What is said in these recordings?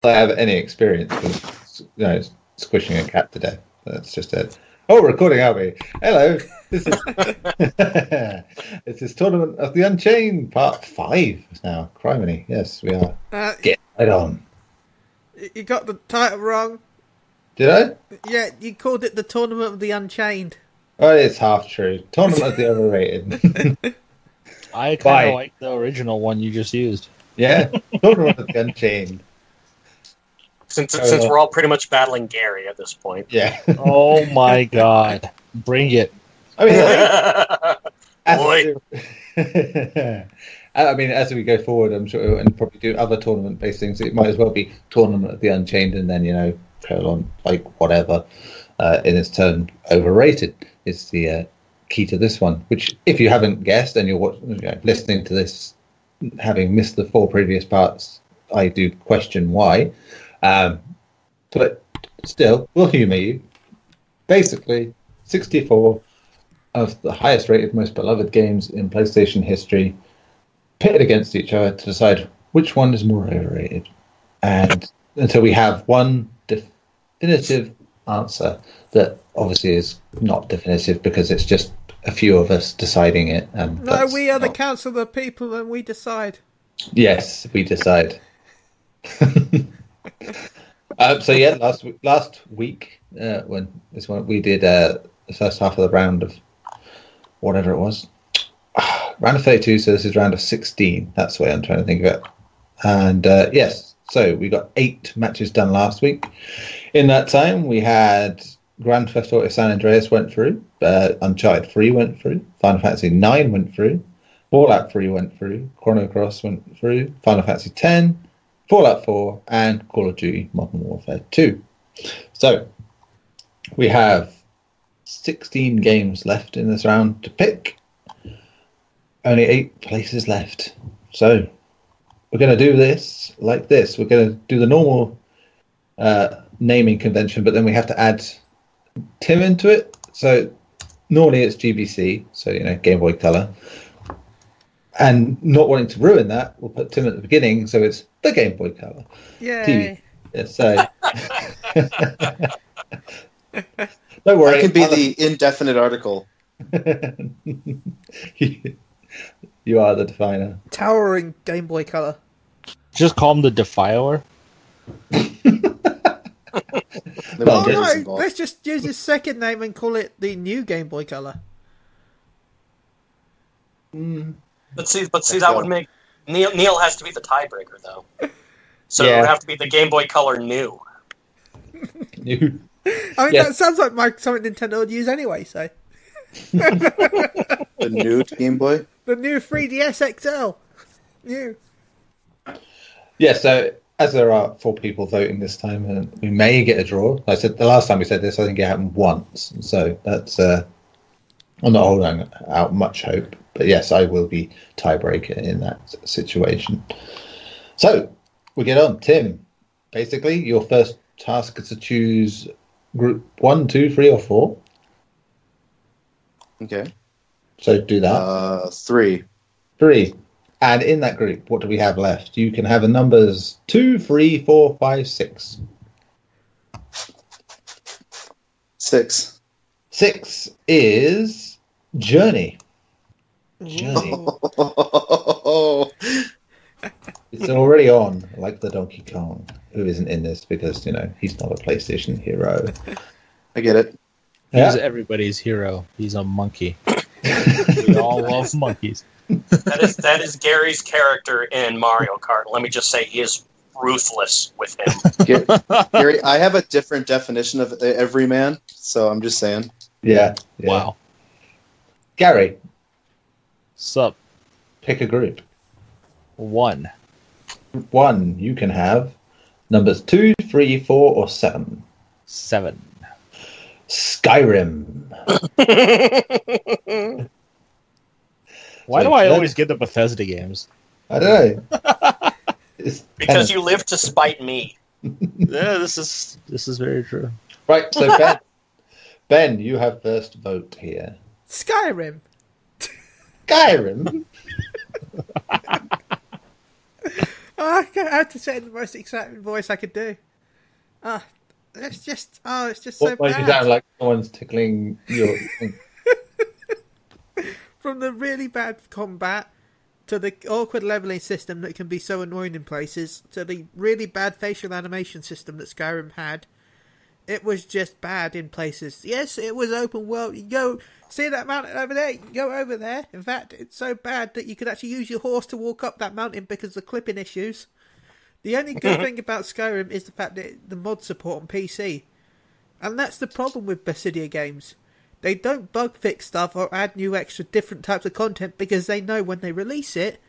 I have any experience with squishing a cat to death. That's just it. Oh, we're recording, are we? Hello. This is this is Tournament of the Unchained, part 5 now. Criminy. Yes, we are. Get right on. You got the title wrong. Did I? Yeah, you called it the Tournament of the Unchained. Oh, it's half true. Tournament of the Overrated. I kind of like the original one you just used. Yeah, Tournament of the Unchained. Since we're all pretty much battling Garri at this point. Yeah. Oh my god. Bring it. I mean, Boy. I mean, as we go forward, I'm sure, and probably do other tournament-based things, it might as well be Tournament of the Unchained, and then, colon, like, whatever, in its turn, Overrated is the key to this one, which, if you haven't guessed, and you're listening to this, having missed the 4 previous parts, I do question why. But still, we'll humour you. Basically, 64 of the highest rated, most beloved games in PlayStation history pitted against each other to decide which one is more overrated. And until we have one definitive answer that obviously is not definitive because it's just a few of us deciding it. And no, we are the council of the people and we decide. Yes, we decide. So yeah, last week when we did the first half of the round of whatever it was, round of 32. So this is round of 16. That's the way I'm trying to think of it. And yes, so we got 8 matches done last week. In that time, we had Grand Theft Auto San Andreas went through, Uncharted 3 went through, Final Fantasy 9 went through, Fallout 3 went through, Chrono Cross went through, Final Fantasy 10. Fallout 4, and Call of Duty Modern Warfare 2. So, we have 16 games left in this round to pick. Only 8 places left. So, we're going to do this like this. We're going to do the normal naming convention, but then we have to add Tim into it. So, normally it's GBC, so, Game Boy Color. And not wanting to ruin that, we'll put Tim at the beginning, so it's the Game Boy Color. Yay. Yeah, so don't worry. That could be the indefinite article. You are the definer. Towering Game Boy Color. Just call him the Defiler. No, let's just use his second name and call it the new Game Boy Color. But see, that would make Neil has to be the tiebreaker though. So it would have to be the Game Boy Color New. New. I mean, that sounds like something Nintendo would use anyway. So the new Game Boy, the new 3DS XL, new. Yeah. So as there are 4 people voting this time, and we may get a draw. Like I said the last time we said this, I think it happened once. So that's I'm not holding out much hope. But yes, I will be tiebreaker in that situation. So, we get on. Tim, basically, your first task is to choose group 1, 2, 3, or 4. Okay. So, do that. 3. 3. And in that group, what do we have left? You can have the numbers 2, 3, 4, 5, 6. 6. 6 is Journey. Journey. It's already on, like the Donkey Kong, who isn't in this because, he's not a PlayStation hero. I get it. He's everybody's hero. He's a monkey. We all love monkeys. That is Gary's character in Mario Kart. Let me just say he is ruthless with him. Gary, I have a different definition of everyman, so I'm just saying. Yeah. Wow. Garri. Sup? Pick a group. 1. 1. You can have numbers 2, 3, 4, or 7. 7. Skyrim. Why do I always get the Bethesda games? I don't know. Because you live to spite me. Yeah, this is very true. Right, so Ben, you have first vote here. I had to say it in the most exciting voice I could do. It's just so bad. You sound like someone's tickling your... From the really bad combat, to the awkward leveling system that can be so annoying in places, to the really bad facial animation system that Skyrim had, it was just bad in places. Yes, it was open world. You go, see that mountain over there? You go over there. In fact, it's so bad that you could actually use your horse to walk up that mountain because of clipping issues. The only good thing about Skyrim is the fact that the mod support on PC. And that's the problem with Bethesda games. They don't bug fix stuff or add new extra different types of content because they know when they release it,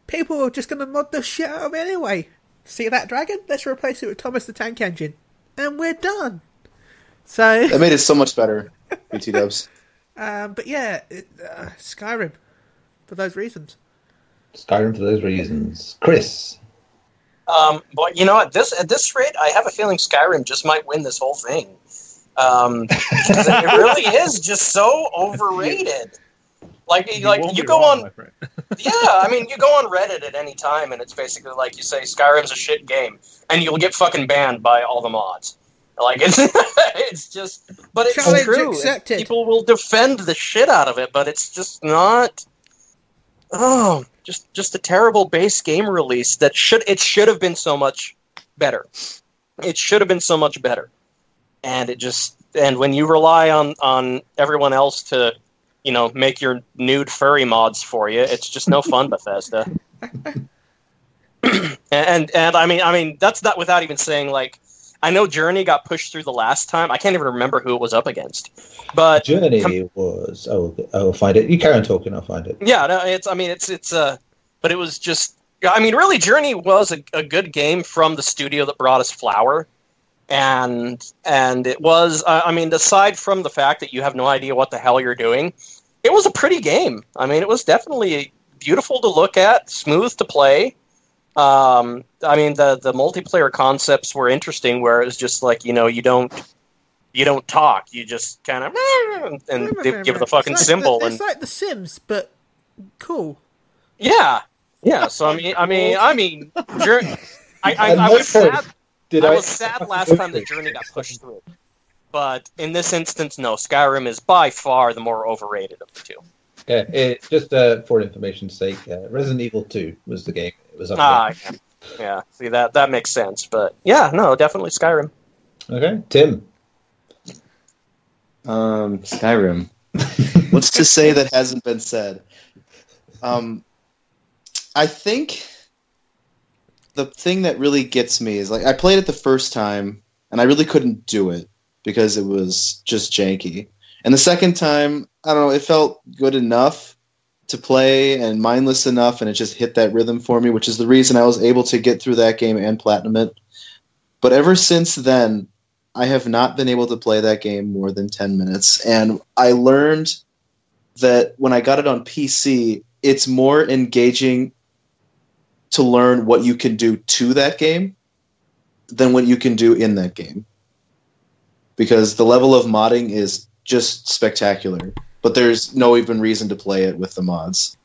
people are just going to mod the shit out of it anyway. See that dragon? Let's replace it with Thomas the Tank Engine. And we're done. So that made it so much better, BT dubs. But yeah, Skyrim, for those reasons. Skyrim for those reasons. Chris? But you know, at this rate, I have a feeling Skyrim just might win this whole thing. Because it really is just so overrated. Like you go on, yeah. I mean, you go on Reddit at any time, and it's basically like you say, Skyrim's a shit game, and you'll get fucking banned by all the mods. Like it's just, but it's Challenge true. accepted. People will defend the shit out of it, but it's just not. Oh, just a terrible base game release that should have been so much better. It should have been so much better. And when you rely on everyone else to, make your nude furry mods for you, it's just no fun, Bethesda. and I mean that's not without even saying, like, I know Journey got pushed through the last time. I can't even remember who it was up against. But Journey was. I'll find it. You carry on talking. I'll find it. Yeah, no, but it was just. I mean, really, Journey was a good game from the studio that brought us Flower. And it was, aside from the fact that you have no idea what the hell you're doing, it was a pretty game. I mean, it was definitely beautiful to look at, smooth to play. The multiplayer concepts were interesting, where it was just like, you don't talk, you just kind of and give the fucking symbol. It's like The Sims, but cool. Yeah. So I was sad. I was sad last time the Journey got pushed through. But in this instance, no. Skyrim is by far the more overrated of the two. Yeah, it's just for information's sake, Resident Evil 2 was the game. It was up there. Yeah. See, that makes sense. But yeah, no, definitely Skyrim. Okay, Tim. Skyrim. What's to say that hasn't been said? I think the thing that really gets me is, like, I played it the first time and I really couldn't do it because it was just janky. And the second time, I don't know, it felt good enough to play and mindless enough, and it just hit that rhythm for me, which is the reason I was able to get through that game and platinum it. But ever since then, I have not been able to play that game more than 10 minutes. And I learned that when I got it on PC, it's more engaging to learn what you can do to that game than what you can do in that game. Because the level of modding is just spectacular. But there's no even reason to play it with the mods.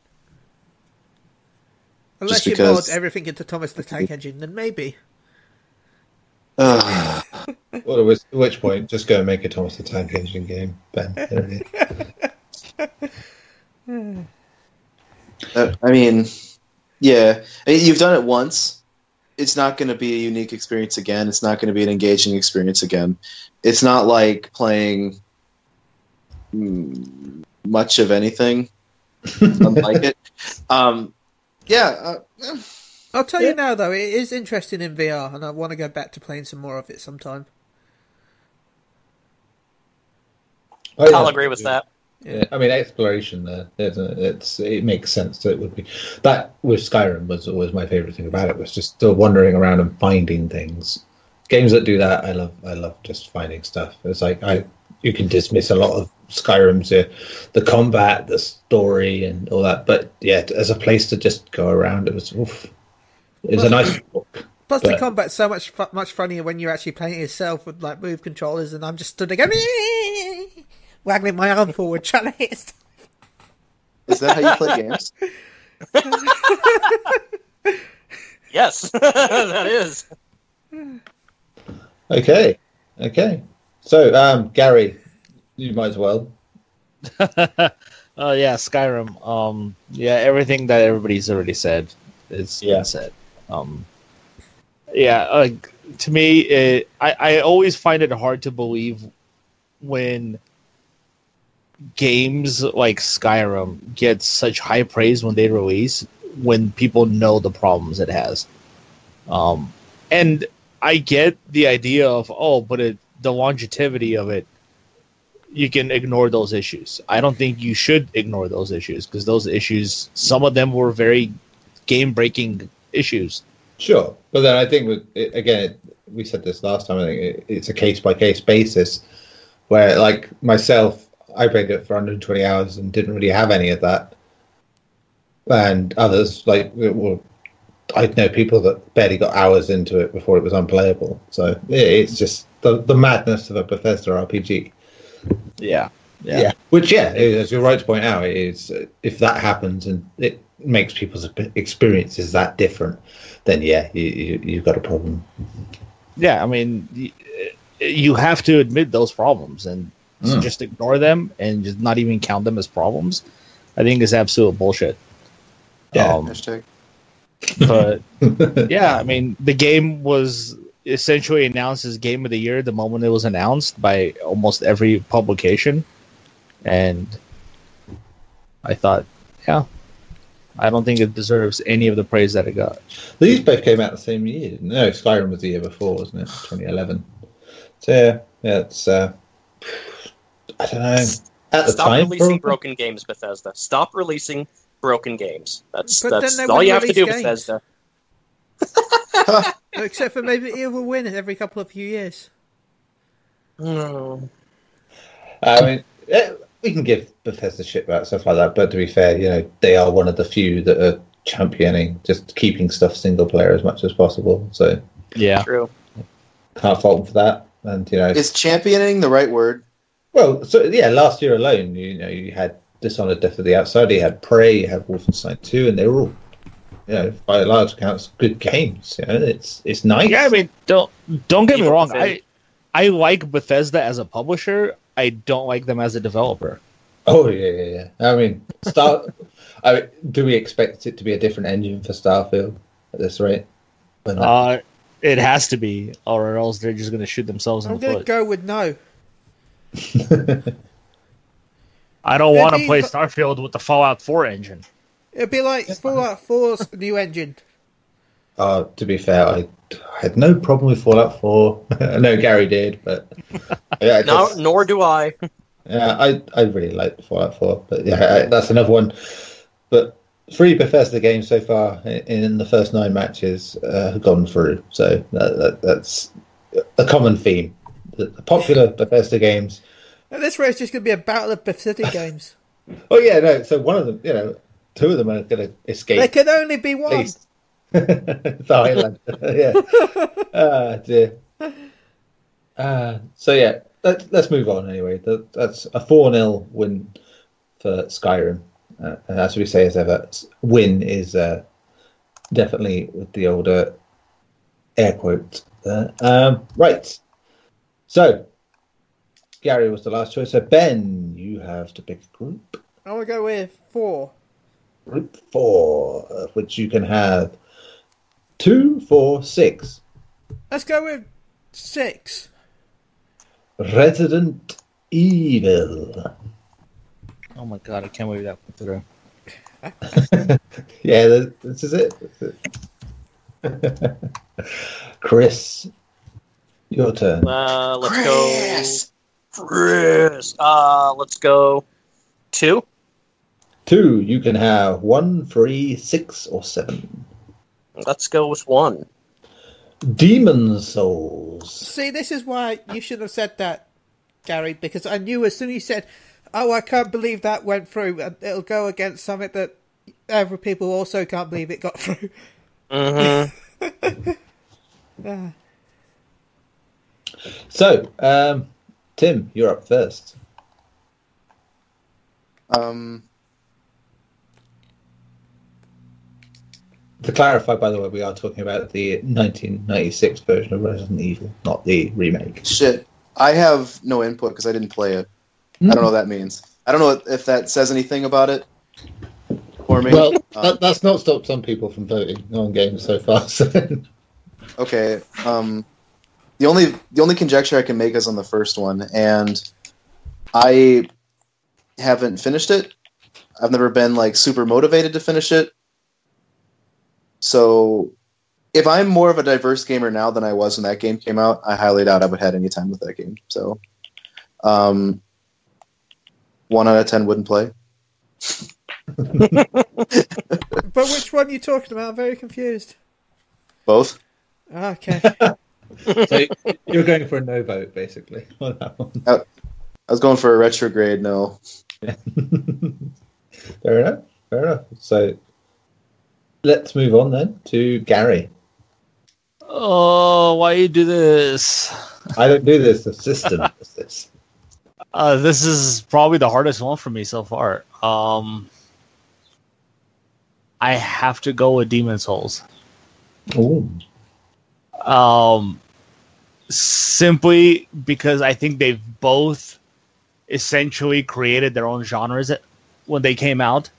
Unless you mod everything into Thomas the Tank Engine, then maybe. Well, at which point, just go and make a Thomas the Tank Engine game, Ben. Yeah. You've done it once. It's not going to be a unique experience again. It's not going to be an engaging experience again. It's not like playing much of anything unlike it. I'll tell you now, though, it is interesting in VR, and I want to go back to playing some more of it sometime. I'll agree with that. Yeah, I mean, exploration there, it makes sense that it would be. That with Skyrim was always my favorite thing about it, was just still wandering around and finding things. Games that do that, I love just finding stuff. It's like you can dismiss a lot of Skyrim's the combat, the story, and all that, but yeah, as a place to just go around, it was a nice book. Plus, the combat's so much funnier when you're actually playing it yourself with, like, move controllers, and I'm just stood there going, waggling my arm forward, trying to hit stuff. Is that how you play games? Yes, that is. Okay. So, Garri, you might as well. Yeah, Skyrim. Yeah, everything that everybody's already said is been said. To me, I always find it hard to believe when games like Skyrim get such high praise when they release, when people know the problems it has. And I get the idea of, the longevity of it, you can ignore those issues. I don't think you should ignore those issues, because those issues, some of them were very game-breaking issues. Sure, but then I think we said this last time. I think it's a case-by-case basis, where, like myself, I played it for 120 hours and didn't really have any of that, and others I know people that barely got hours into it before it was unplayable. So it's just the madness of a Bethesda RPG. Yeah. Which, as you're right to point out, is if that happens and it makes people's experiences that different, then you've got a problem. Yeah, I mean, you have to admit those problems, and just ignore them and just not even count them as problems, I think is absolute bullshit. Yeah. But yeah, I mean, the game was essentially announced as Game of the Year the moment it was announced by almost every publication, and I thought, I don't think it deserves any of the praise that it got. These both came out the same year. No, Skyrim was the year before, wasn't it? 2011. So it's I don't know. At the Stop time, releasing broken games, Bethesda. Stop releasing broken games. That's all wouldn't you have to do, release games. Bethesda. Except for maybe it will win every couple of few years. No. I mean, we can give Bethesda shit about stuff like that, but to be fair, they are one of the few that are championing just keeping stuff single player as much as possible. So yeah, true. Can't fault them for that. And is championing the right word? Well, last year alone, you had Dishonored: Death of the Outsider, you had Prey, you had Wolfenstein 2, and they were all, by large accounts, good games. It's nice. Yeah, I mean, don't get me wrong. I like Bethesda as a publisher. I don't like them as a developer. Oh yeah. I mean, do we expect it to be a different engine for Starfield at this rate? It has to be, or else they're just going to shoot themselves in the foot. I'm going to go with no. I don't want to play Starfield with the Fallout 4 engine. It'd be like Fallout 4's new engine. To be fair, I had no problem with Fallout 4. I know Garri did, but nor do I. Yeah, I really like Fallout 4, but that's another one. But 3 Bethesda games so far in the first 9 matches have gone through, so that's a common theme. The popular Bethesda games. And this race is just going to be a battle of Bethesda games. Oh yeah, no. So one of them, 2 of them are going to escape. There can only be one. Thailand. Yeah. Dear. Let's move on anyway. That's a 4-0 win for Skyrim. And as we say as ever, win is definitely with the older air quotes. Right. So, Garri was the last choice. So, Ben, you have to pick a group. I want to go with 4. Group 4, of which you can have 2, 4, 6. Let's go with 6. Resident Evil. Oh my god, I can't believe that went through. Yeah, this is it. Chris, your turn. Let's go. Chris. Let's go 2. 2, you can have 1, 3, 6, or 7. Let's go with 1. Demon Souls. See, this is why you should have said that, Garri, because I knew as soon as you said, "Oh, I can't believe that went through," and it'll go against something that other people also can't believe it got through. Mm-hmm. So, Tim, you're up first. To clarify, by the way, we are talking about the 1996 version of Resident Evil, not the remake. Shit. I have no input because I didn't play it. I don't know what that means. I don't know if that says anything about it for me. Well, that's not stopped some people from voting on games so far. So. Okay. The only conjecture I can make is on the first one, and I haven't finished it. I've never been like super motivated to finish it. So, if I'm more of a diverse gamer now than I was when that game came out, I highly doubt I would have had any time with that game. So, 1 out of 10 wouldn't play. But which one are you talking about? I'm very confused. Both. Okay. So you're going for a no vote, basically. On that one. I was going for a retrograde no. Yeah. Fair enough. Fair enough. So let's move on then to Garri. Oh, why you do this? I don't do this. The system does this. This is probably the hardest one for me so far. I have to go with Demon Souls. Ooh. Simply because I think they've both essentially created their own genres when they came out.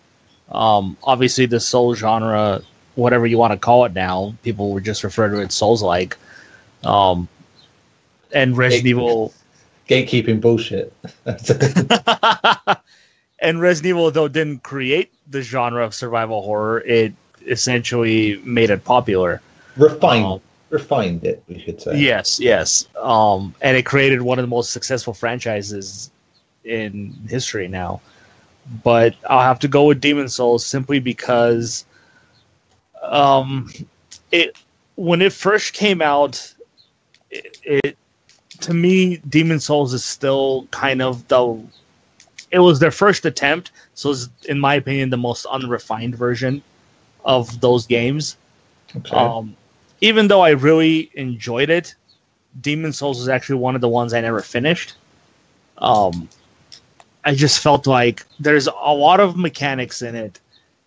Obviously, the Soul genre, whatever you want to call it now, people would just refer to it Souls-like. And Resident Evil... Gatekeeping bullshit. And Resident Evil, though, didn't create the genre of survival horror. It essentially made it popular. Refined it, we should say. Yes. And it created one of the most successful franchises in history now. But I'll have to go with Demon Souls simply because when it first came out, it to me, Demon Souls is still kind of it was their first attempt, so it's, in my opinion, the most unrefined version of those games. Okay. Even though I really enjoyed it, Demon Souls was actually one of the ones I never finished. I just felt like there's a lot of mechanics in it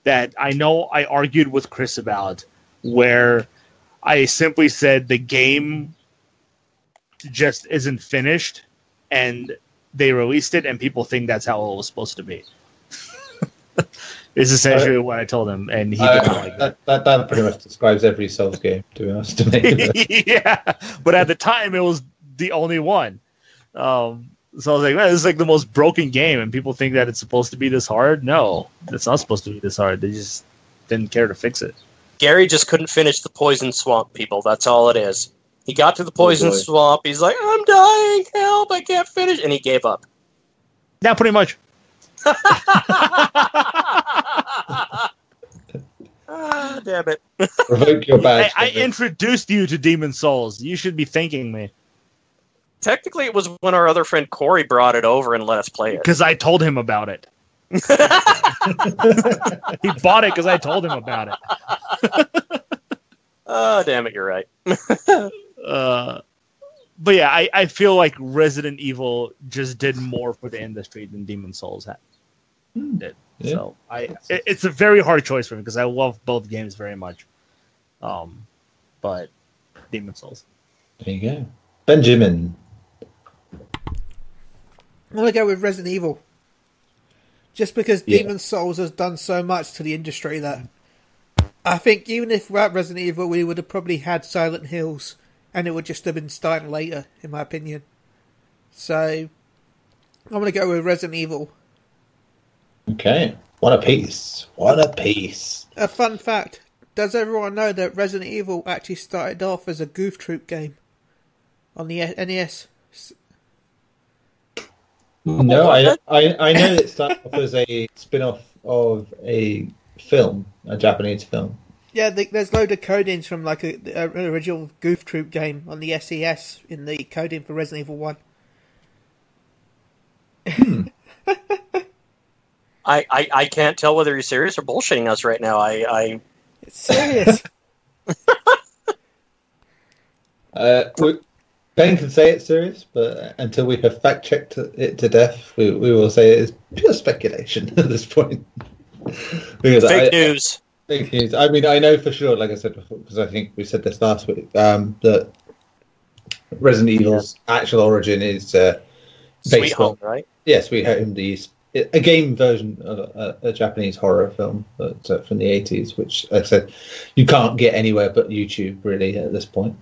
that I know I argued with Chris about, where I simply said the game just isn't finished, and they released it, and people think that's how it was supposed to be. Is essentially what I told him, and he didn't like that. That pretty much describes every Souls game, to be honest to me. Yeah, but at the time, it was the only one. So I was like, man, this is like the most broken game, and people think that it's supposed to be this hard. No, it's not supposed to be this hard. They just didn't care to fix it. Garri just couldn't finish the Poison Swamp, people. That's all it is. He got to the Poison Swamp. He's like, I'm dying. Help, I can't finish. And he gave up. Yeah, pretty much. Damn it. Revoke your badge. I introduced you to Demon Souls. You should be thanking me. Technically, it was when our other friend Corey brought it over and let us play it. Because I told him about it. He bought it because I told him about it. Oh, damn it, you're right. But yeah, I feel like Resident Evil just did more for the industry than Demon Souls did. Yeah. So it's a very hard choice for me because I love both games very much. But Demon Souls. There you go. Benjamin. I'm going to go with Resident Evil. Just because Demon Souls has done so much to the industry that I think even if without Resident Evil, we would have probably had Silent Hills, and it would just have been starting later, in my opinion. So, I'm going to go with Resident Evil. Okay. What a piece. What a piece. A fun fact. Does everyone know that Resident Evil actually started off as a Goof Troop game on the NES? No, I know it started off as a spin-off of a film, a Japanese film. Yeah, there's loads of codings from like an original Goof Troop game on the SES in the coding for Resident Evil 1. I can't tell whether you're serious or bullshitting us right now. It's serious. Ben can say it's serious, but until we have fact-checked it to death, we will say it is pure speculation at this point. Because fake news. think he's. I mean, I know for sure, like I said before, because I think we said this last week, that Resident Evil's actual origin is Sweet based Home, on right? Sweet Home, a game version of a Japanese horror film from the 80s, which, like I said, you can't get anywhere but YouTube really at this point,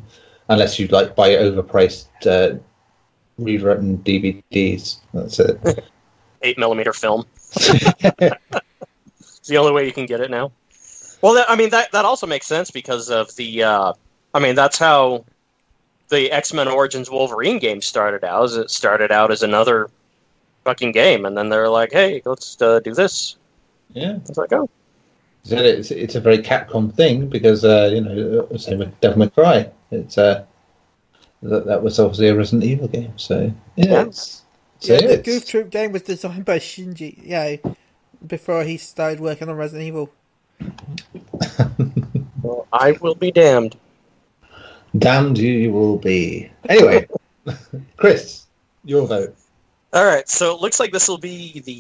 unless you like buy overpriced rewritten DVDs. That's it. 8mm film. It's the only way you can get it now. Well, that also makes sense because of the. That's how the X-Men Origins Wolverine game started out. It started out as another fucking game, and then they're like, "Hey, let's do this." Yeah, it's like, oh, so it's a very Capcom thing because same with Devil May Cry. It's that was obviously a Resident Evil game. So the Goof Troop game was designed by Shinji. Yeah, before he started working on Resident Evil. Well, I will be damned. Damned you will be. Anyway, Chris, your vote. All right, so it looks like this will be the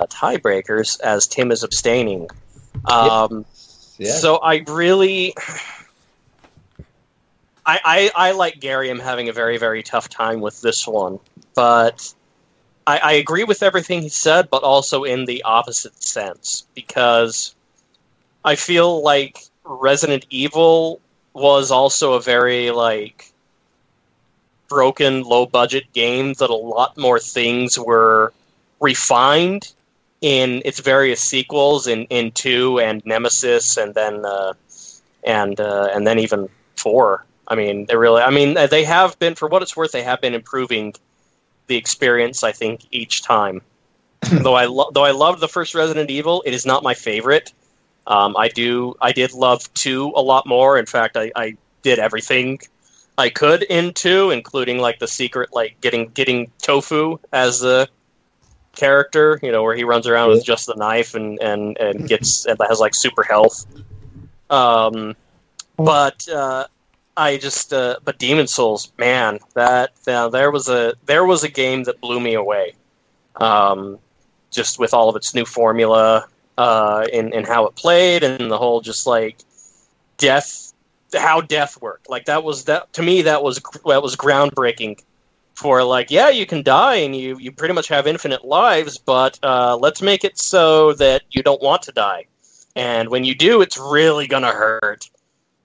tiebreakers as Tim is abstaining. So I really, I like Garri. I'm having a very, very tough time with this one, but I agree with everything he said, but also in the opposite sense because I feel like Resident Evil was also a very broken, low-budget game that a lot more things were refined in its various sequels in 2 and Nemesis and then even 4. I mean, they have been, for what it's worth, they have been improving the experience, I think, each time. though I loved the first Resident Evil, it is not my favorite. I did love 2 a lot more. In fact, I did everything I could in 2, including the secret, getting Tofu as the character, where he runs around with just the knife and gets and has super health. But Demon's Souls, man, there was a game that blew me away. Just with all of its new formula, in how it played and the whole how death worked. To me that was groundbreaking for you can die and you pretty much have infinite lives, but let's make it so that you don't want to die. And when you do, it's really gonna hurt.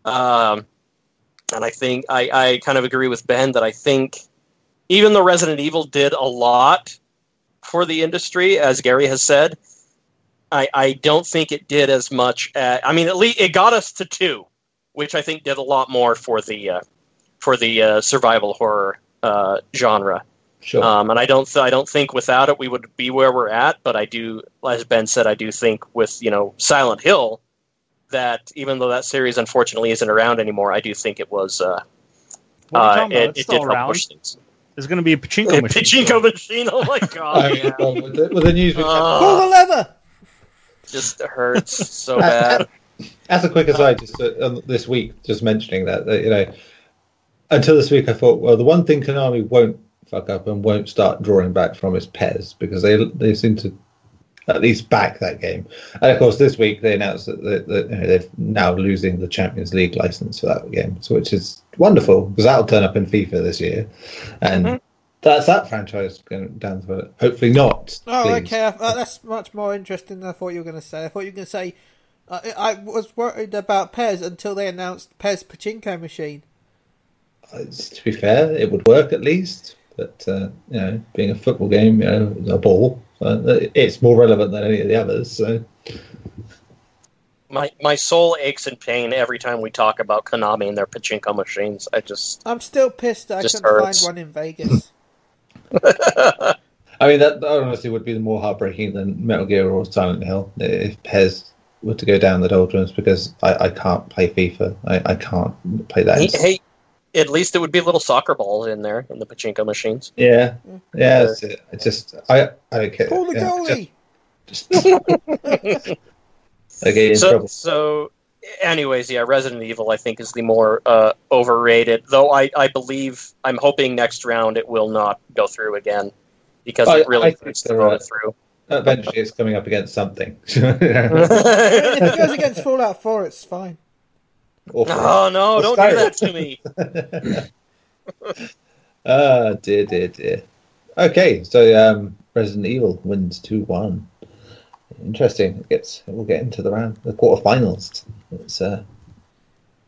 And I think I kind of agree with Ben that I think even though Resident Evil did a lot for the industry, as Garri has said, I don't think it did as much. At least it got us to 2, which I think did a lot more for the survival horror genre. Sure. And I don't think without it we would be where we're at. But I do, as Ben said, I do think with Silent Hill, that even though that series unfortunately isn't around anymore, I do think it was. It did help push things. There's going to be a pachinko machine. Pachinko machine. Oh my god! With the news, Pull the lever. Just hurts so bad. As a quick aside, just this week, just mentioning that until this week, I thought, well, the one thing Konami won't fuck up and won't start drawing back from is PES, because they seem to at least back that game. And of course, this week they announced that they're now losing the Champions League license for that game, which is wonderful because that'll turn up in FIFA this year, and that's that franchise going down the toilet. Hopefully not. Oh, please. okay. That's much more interesting than I thought you were going to say. I thought you were going to say I was worried about PES until they announced PES Pachinko machine. To be fair, it would work at least, but being a football game, a ball, it's more relevant than any of the others. So. My soul aches in pain every time we talk about Konami and their pachinko machines. I'm still pissed that I couldn't find one in Vegas. I mean, that honestly would be more heartbreaking than Metal Gear or Silent Hill if PES were to go down the doldrums, because I can't play FIFA. I can't play that. Hey, at least it would be little soccer balls in there in the pachinko machines. Yeah. That's it. I don't care. Pull the goalie. So, anyways, Resident Evil I think is the more overrated. Though I'm hoping next round it will not go through again, because it really needs to go through. Eventually, it's coming up against something. If it goes against Fallout 4, it's fine. Oh no! Don't do that to me. Dear. Okay, so Resident Evil wins 2-1. Interesting. We'll get into the quarterfinals.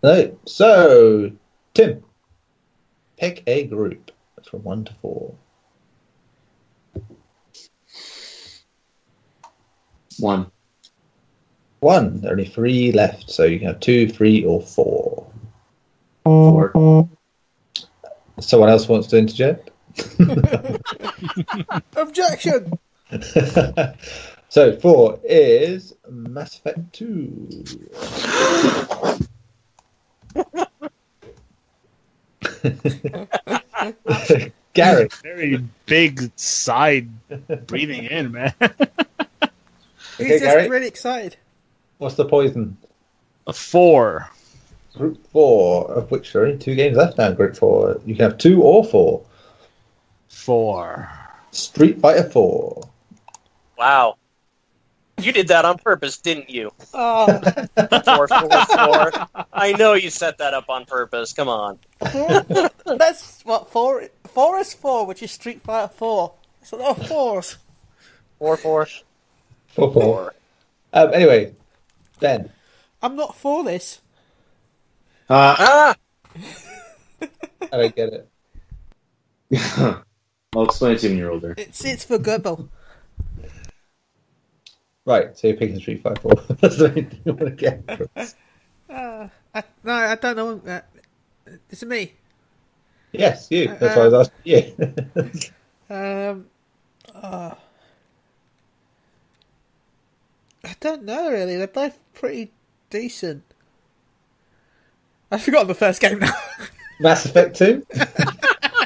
No. So, Tim, pick a group from 1 to 4. 1. 1. There are only 3 left, so you can have 2, 3, or 4. 4. Someone else wants to interject? Objection! So 4 is Mass Effect 2. Garri. Very big side breathing in, man. He's Okay, just Garri. really excited. What's the poison? A 4. Group 4, of which there are only 2 games left now in Group 4. You can have 2 or 4. 4. Street Fighter 4. Wow. You did that on purpose, didn't you? Oh, 4. I know you set that up on purpose. Come on. that's what 4 is 4, which is Street Fighter 4. It's a lot of 4s. 4. 4. Anyway, Ben. I'm not for this. Ah! I don't get it. I'll explain it to you when you're older. It's forgettable. Right, so you're picking Street Fighter 4. That's the only thing you want to get. I don't know. Is it me? Yes, you. That's why I was asking you. I don't know really. They're both pretty decent. I've forgotten the first game now. Mass Effect 2? They're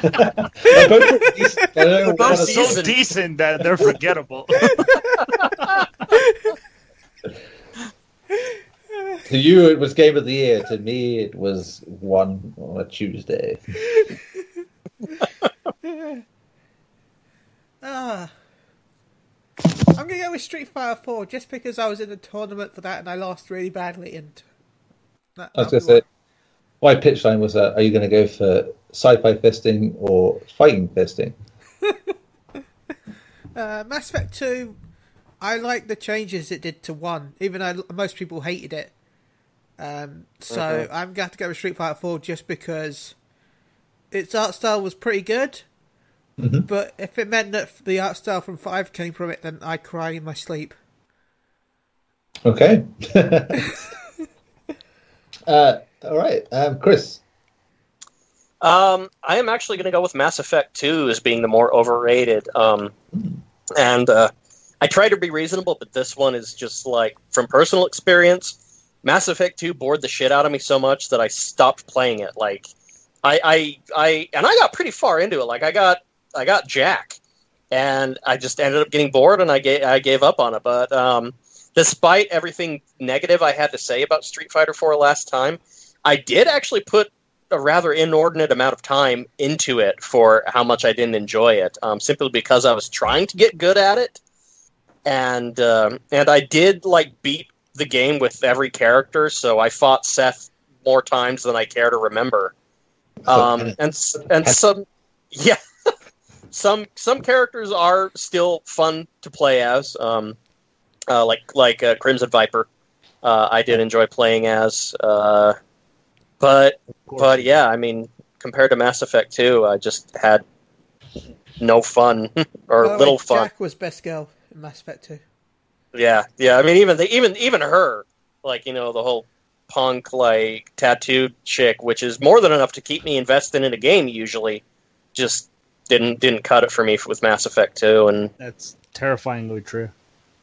both pretty decent. I don't know They're both what so else- decent that they're forgettable. To you, it was Game of the Year. To me, it was one on a Tuesday. I'm gonna go with Street Fighter 4 just because I was in a tournament for that and I lost really badly. And I was going to say, my pitch line was, are you going to go for sci-fi fisting or fighting fisting? Mass Effect 2, I like the changes it did to 1, even though most people hated it. So I'm going to have to go with Street Fighter 4 just because its art style was pretty good. Mm-hmm. But if it meant that the art style from 5 came from it, then I'd cry in my sleep. Okay. All right, Chris. I am actually going to go with Mass Effect 2 as being the more overrated. And I try to be reasonable, but this one is just like, from personal experience, Mass Effect 2 bored the shit out of me so much that I stopped playing it. Like, I got pretty far into it. Like, I got Jack, and I just ended up getting bored, and I gave up on it. But despite everything negative I had to say about Street Fighter 4 last time, I did actually put a rather inordinate amount of time into it for how much I didn't enjoy it, simply because I was trying to get good at it, and I did like beat the game with every character, so I fought Seth more times than I care to remember, and some some characters are still fun to play as, like Crimson Viper. I did enjoy playing as. But yeah, I mean, compared to Mass Effect 2, I just had no fun or little fun. Jack was best girl in Mass Effect 2. Yeah. I mean, even her, like, you know, the whole punk like tattooed chick, which is more than enough to keep me invested in a game. Usually, just didn't cut it for me with Mass Effect 2, and That's terrifyingly true.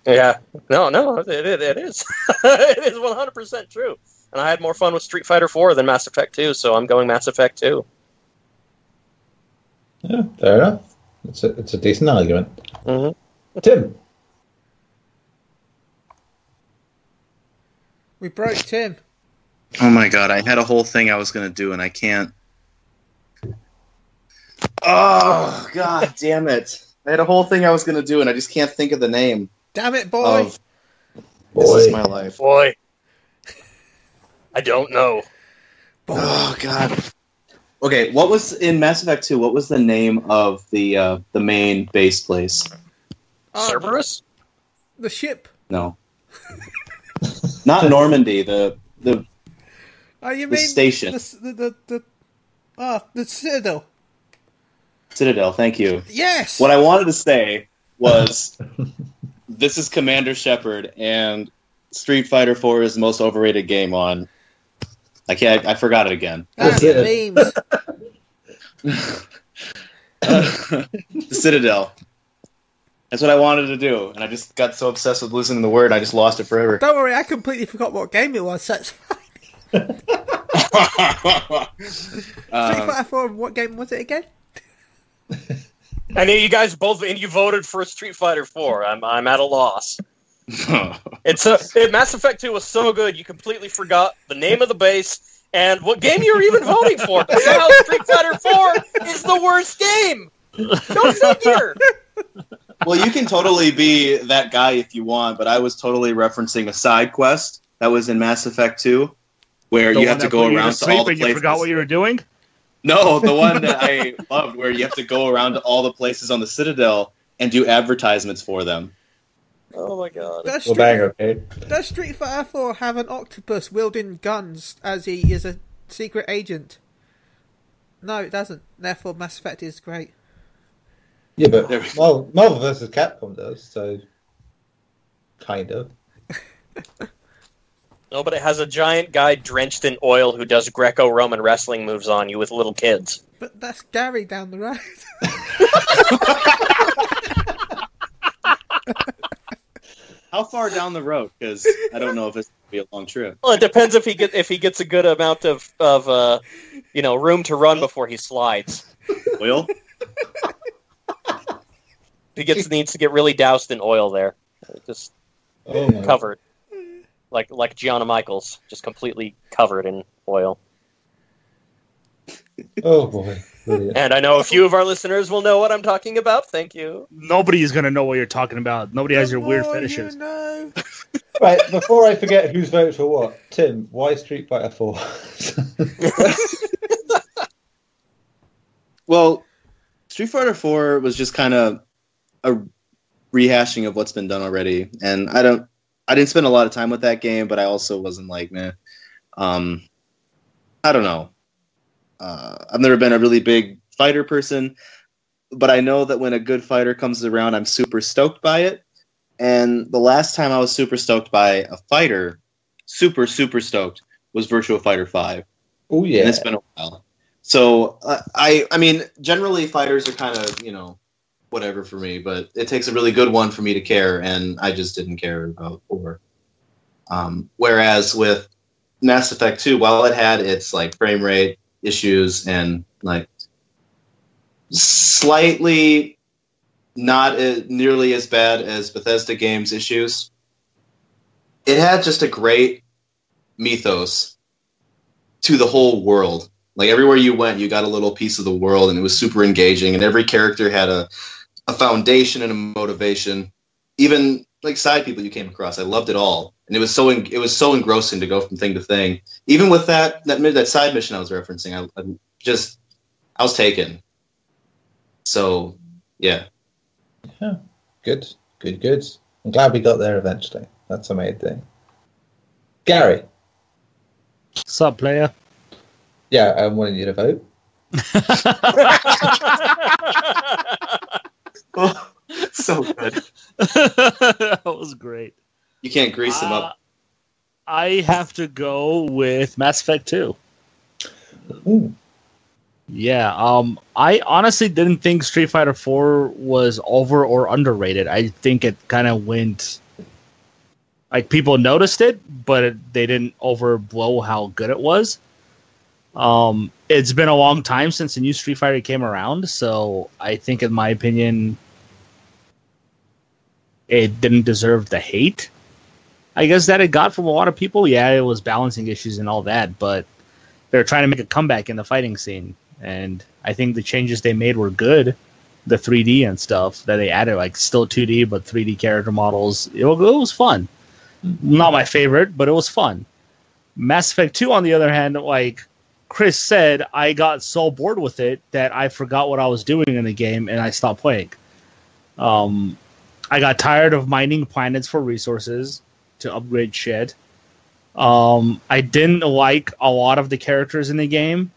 yeah, no, it is, it is 100% true. And I had more fun with Street Fighter 4 than Mass Effect 2, so I'm going Mass Effect 2. Yeah, fair enough. It's a decent argument. Mm-hmm. Tim. We broke Tim. Oh my god, I had a whole thing I was going to do and I can't. Oh, god damn it. I had a whole thing I was going to do, and I just can't think of the name. Damn it, boy! Of This Is My Life. Boy, I don't know. Boy. Oh God. Okay, what was in Mass Effect 2? What was the name of the main base place? Cerberus? The ship. No, not Normandy. The Oh, you The mean station. the Citadel. Citadel. Thank you. Yes. What I wanted to say was, this is Commander Shepard, and Street Fighter 4 is the most overrated game on. I forgot it again. That's Yeah. memes. The Citadel. That's what I wanted to do, and I just got so obsessed with losing the word, I just lost it forever. Don't worry, I completely forgot what game it was. That's fine. Street Fighter 4. What game was it again? I know you guys both, and you voted for Street Fighter 4. I'm at a loss. Mass Effect 2 was so good, you completely forgot the name of the base and what game you were even voting for. But now Street Fighter 4 is the worst game. Go figure. Well, you can totally be that guy if you want, but I was totally referencing a side quest that was in Mass Effect 2, where you have to go around to all the places. You forgot what you were doing? No, the one that I loved, where you have to go around to all the places on the Citadel and do advertisements for them. Oh my god. Does Well, bang, okay. Does Street Fighter 4 have an octopus wielding guns as he is a secret agent? No, it doesn't. Therefore, Mass Effect is great. Yeah, but There we Marvel vs. Capcom does, so kind of. No, but it has a giant guy drenched in oil who does Greco-Roman wrestling moves on you with little kids. But that's Garri down the road. How far down the road? Because I don't know if it's going to be a long trip. Well, it depends if he gets a good amount of room to run before he slides. Oil? He needs to get really doused in oil there, just Oh my covered, like Gianna Michaels, just completely covered in oil. Oh boy. Brilliant. And I know a few of our listeners will know what I'm talking about. Thank you. Nobody's going to know what you're talking about. Nobody has your weird The more fetishes. you know. Right, before I forget who's voted for what, Tim, why Street Fighter 4? Well, Street Fighter 4 was just kind of a rehashing of what's been done already, and I didn't spend a lot of time with that game, but I also wasn't like, meh. I don't know. I've never been a really big fighter person, but I know that when a good fighter comes around, I'm super stoked by it. And the last time I was super stoked by a fighter, super stoked, was Virtua Fighter 5. Oh yeah. And it's been a while. So I mean, generally fighters are kind of, whatever for me, but it takes a really good one for me to care, and I just didn't care about 4. Whereas with Mass Effect 2, while it had its like frame rate issues and like slightly not nearly as bad as Bethesda games issues, it had just a great mythos to the whole world. Like everywhere you went, you got a little piece of the world, and it was super engaging, and every character had a foundation and a motivation. Even like side people you came across, I loved it all, and it was so engrossing to go from thing to thing. Even with that side mission I was referencing, I was taken. So yeah. Yeah. Good. I'm glad we got there eventually. That's the main thing. Garri. What's up, player? Yeah, I'm wanting you to vote. Oh, so good. That was great. You can't grease them up. I have to go with Mass Effect 2. Ooh. Yeah, I honestly didn't think Street Fighter 4 was over or underrated. I think it kind of went... Like, people noticed it, but they didn't overblow how good it was. It's been a long time since the new Street Fighter came around, so I think, in my opinion, it didn't deserve the hate, I guess, that it got from a lot of people. Yeah, it was balancing issues and all that, but they're trying to make a comeback in the fighting scene, and I think the changes they made were good, the 3D and stuff that they added, like still 2D but 3D character models. It was fun. Not my favorite, but it was fun. Mass Effect 2, on the other hand, like Chris said, I got so bored with it that I forgot what I was doing in the game and I stopped playing. I got tired of mining planets for resources to upgrade shit. I didn't like a lot of the characters in the game,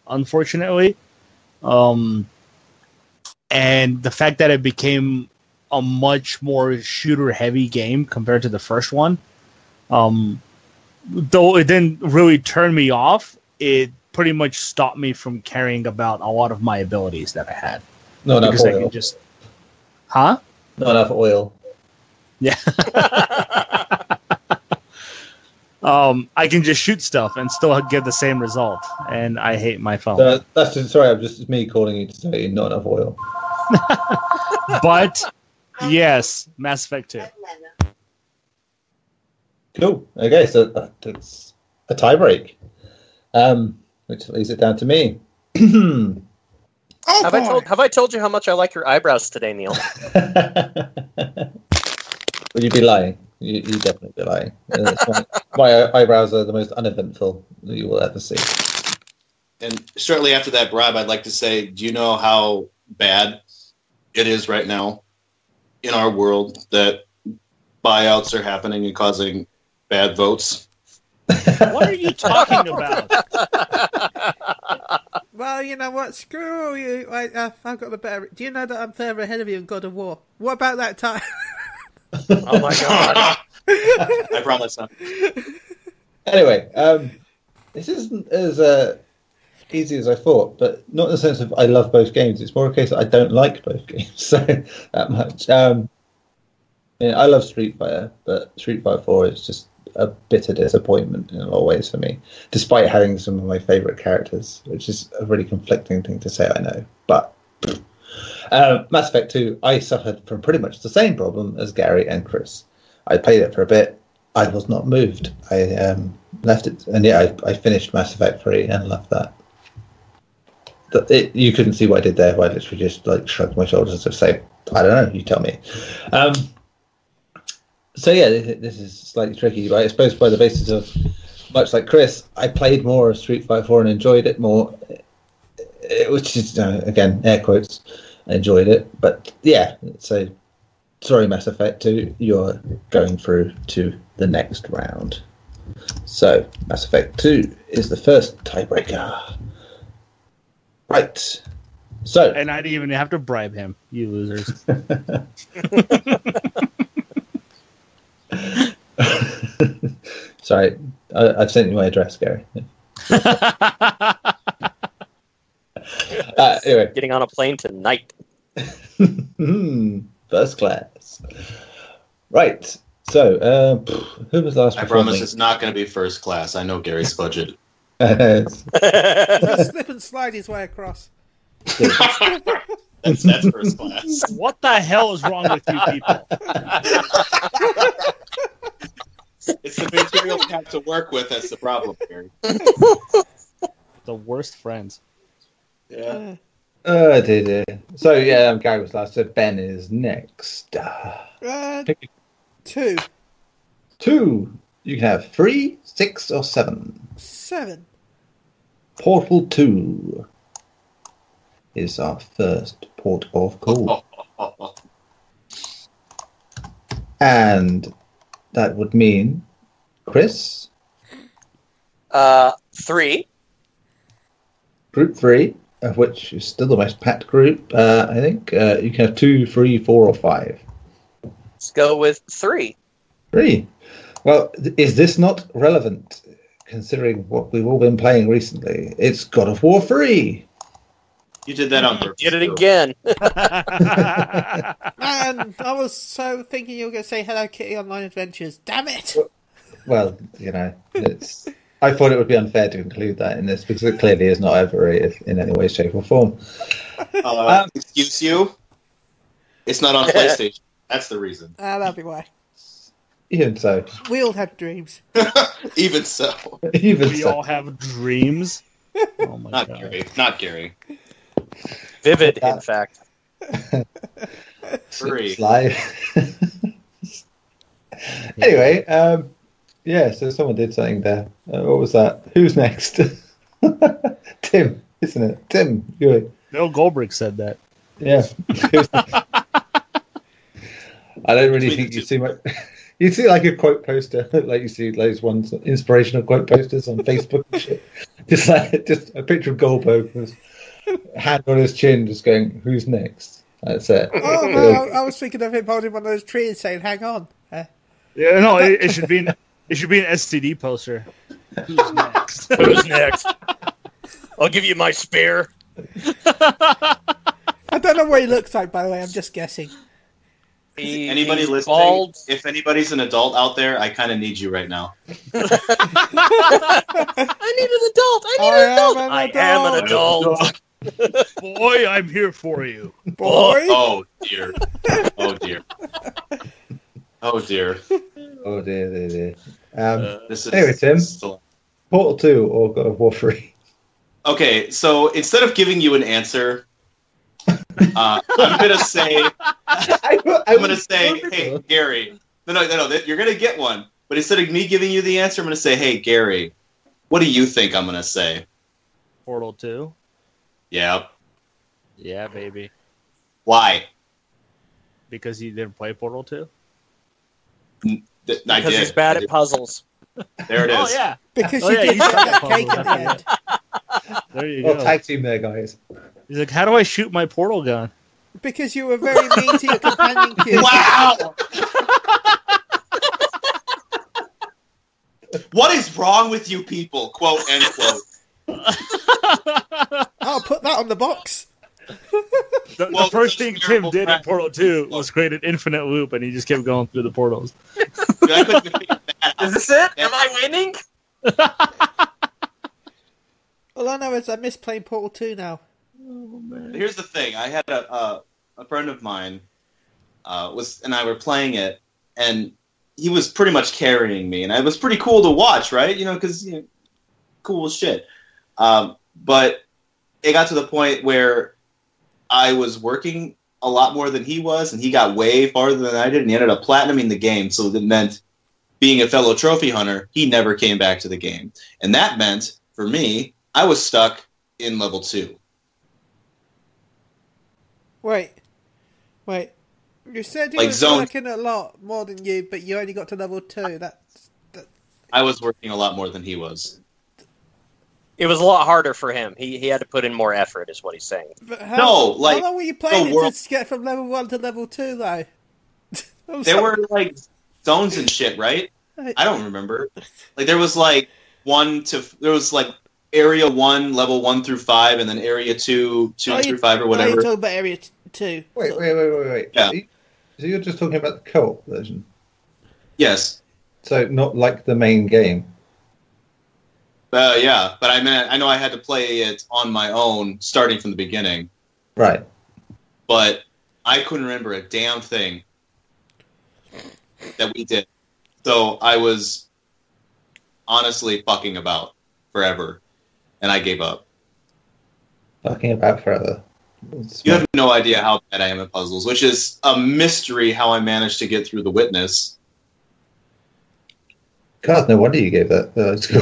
unfortunately. And the fact that it became a much more shooter-heavy game compared to the first one, though it didn't really turn me off, it pretty much stopped me from caring about a lot of my abilities that I had. No, not because oil. I could just... Huh? Not enough oil. Yeah. I can just shoot stuff and still get the same result, and I hate my phone. That's just, sorry, I'm just me calling you to say not enough oil. But yes, Mass Effect 2. Cool. Okay, so that's a tie break, which leaves it down to me. Have I told you how much I like your eyebrows today, Neil? Would you be lying? You definitely be lying. My eyebrows are the most uneventful that you will ever see. And shortly after that bribe, I'd like to say, do you know how bad it is right now in our world that buyouts are happening and causing bad votes? What are you talking about? Well, you know what? Screw you. I've got the better... Do you know that I'm further ahead of you in God of War? What about that time? Oh my god. I promise not. Anyway, this isn't as easy as I thought, but not in the sense of I love both games. It's more a case that I don't like both games so that much. Yeah, I love Street Fighter, but Street Fighter 4 is just a bitter disappointment in a lot of ways for me, despite having some of my favourite characters, which is a really conflicting thing to say, I know. But Mass Effect 2, I suffered from pretty much the same problem as Garri and Chris. I played it for a bit. I was not moved. I left it, and yeah, I finished Mass Effect 3 and loved that. You couldn't see what I did there. I literally just like shrugged my shoulders and say, I don't know, you tell me. So yeah, this is slightly tricky, but I suppose by the basis of, much like Chris, I played more of Street Fighter 4 and enjoyed it more, which is, again, air quotes, I enjoyed it. But yeah, so sorry, Mass Effect 2, you're going through to the next round. So Mass Effect 2 is the first tiebreaker. Right. So, and I didn't even have to bribe him, you losers. Sorry, I've sent you my address, Garri. Anyway, Getting on a plane tonight. First class. Right. So, who was last? I promise it's not going to be first class. I know Gary's budget. He'll slip and slide his way across. That's first class. What the hell is wrong with you people? It's the material we have to work with that's the problem, Gary. The worst friends. Yeah. Dear. So yeah, Garri was last. So Ben is next. 2. 2. You can have 3, 6, or 7. 7. Portal 2 is our first port of call. And that would mean, Chris? 3. Group 3, of which is still the most packed group, I think. You can have 2, 3, 4, or 5. Let's go with 3. 3. Well, is this not relevant, considering what we've all been playing recently? It's God of War 3. You did that on purpose. Did it again. Man, I was so thinking you were going to say Hello Kitty Online Adventures. Damn it! Well, it's. I thought it would be unfair to include that in this because it clearly is not overrated in any way, shape, or form. Excuse you? It's not on PlayStation. That's the reason. That'll be why. Even so. We all have dreams. Even so. We all have dreams. Oh my Not god. Gary. Not Gary. Vivid, in fact. Three. Slide. Anyway, yeah, so someone did something there. What was that? Who's next? Tim, isn't it? Tim, you. Bill Goldberg said that. Yeah. I don't really think you see much. You see like a quote poster, like you see those ones, inspirational quote posters on Facebook and shit. Just a picture of Goldberg with hand on his chin, just going, "Who's next?" That's it. Oh no, I was thinking of him holding one of those trees, saying, "Hang on." Yeah, no, it should be an STD poster. Who's next? Who's next? I'll give you my spear. I don't know what he looks like, by the way. I'm just guessing. Anybody listening? Bald. If anybody's an adult out there, I kind of need you right now. I need an adult. I am an adult. Boy, I'm here for you. Boy. Oh dear. Oh dear. Oh dear. Oh dear. This is Anyway, Tim. still- Portal 2 or God of War 3? Okay, so instead of giving you an answer, I'm gonna say, hey Gary. No. You're gonna get one. But instead of me giving you the answer, I'm gonna say, hey Gary, what do you think I'm gonna say? Portal 2? Yeah. Yeah, baby. Why? Because you didn't play Portal 2? I Because did. he's bad at puzzles. There it is. Oh, yeah. Because Oh, you yeah, didn't you get said that that cake puzzle. in the end. There you Well, go. tag team there, guys. He's like, how do I shoot my portal gun? Because you were very mean to your companion cube. Wow! What is wrong with you people? Quote, end quote. I'll put that on the box. The first thing Tim did in Portal 2 was create an infinite loop, and he just kept going through the portals. I couldn't figure that out. Is this it? Am I winning? All I know is I miss playing Portal 2 now. Here's the thing. I had a friend of mine and I were playing it, and he was pretty much carrying me, and it was pretty cool to watch, right? Because cool as shit. But it got to the point where I was working a lot more than he was, and he got way farther than I did, and he ended up platinuming the game. So that meant, being a fellow trophy hunter, he never came back to the game, and that meant for me, I was stuck in level 2. Wait. You said you Like were zone- working a lot more than you, but you only got to level 2. I was working a lot more than he was. It was a lot harder for him. He had to put in more effort, is what he's saying. But No, like, how long were you playing the it world- to get from level 1 to level 2, though? There were like zones and shit, right? I don't remember. Like there was like area 1, level 1 through 5, and then area 2 through 5 or Oh, whatever. you're talking about area 2. Wait. Yeah. So you're just talking about the co-op version? Yes. So not like the main game? Yeah, but I know I had to play it on my own, starting from the beginning. Right. But I couldn't remember a damn thing that we did. So I was honestly fucking about forever, and I gave up. Fucking about forever. You have no idea how bad I am at puzzles, which is a mystery how I managed to get through the witness. God, no wonder you gave that score.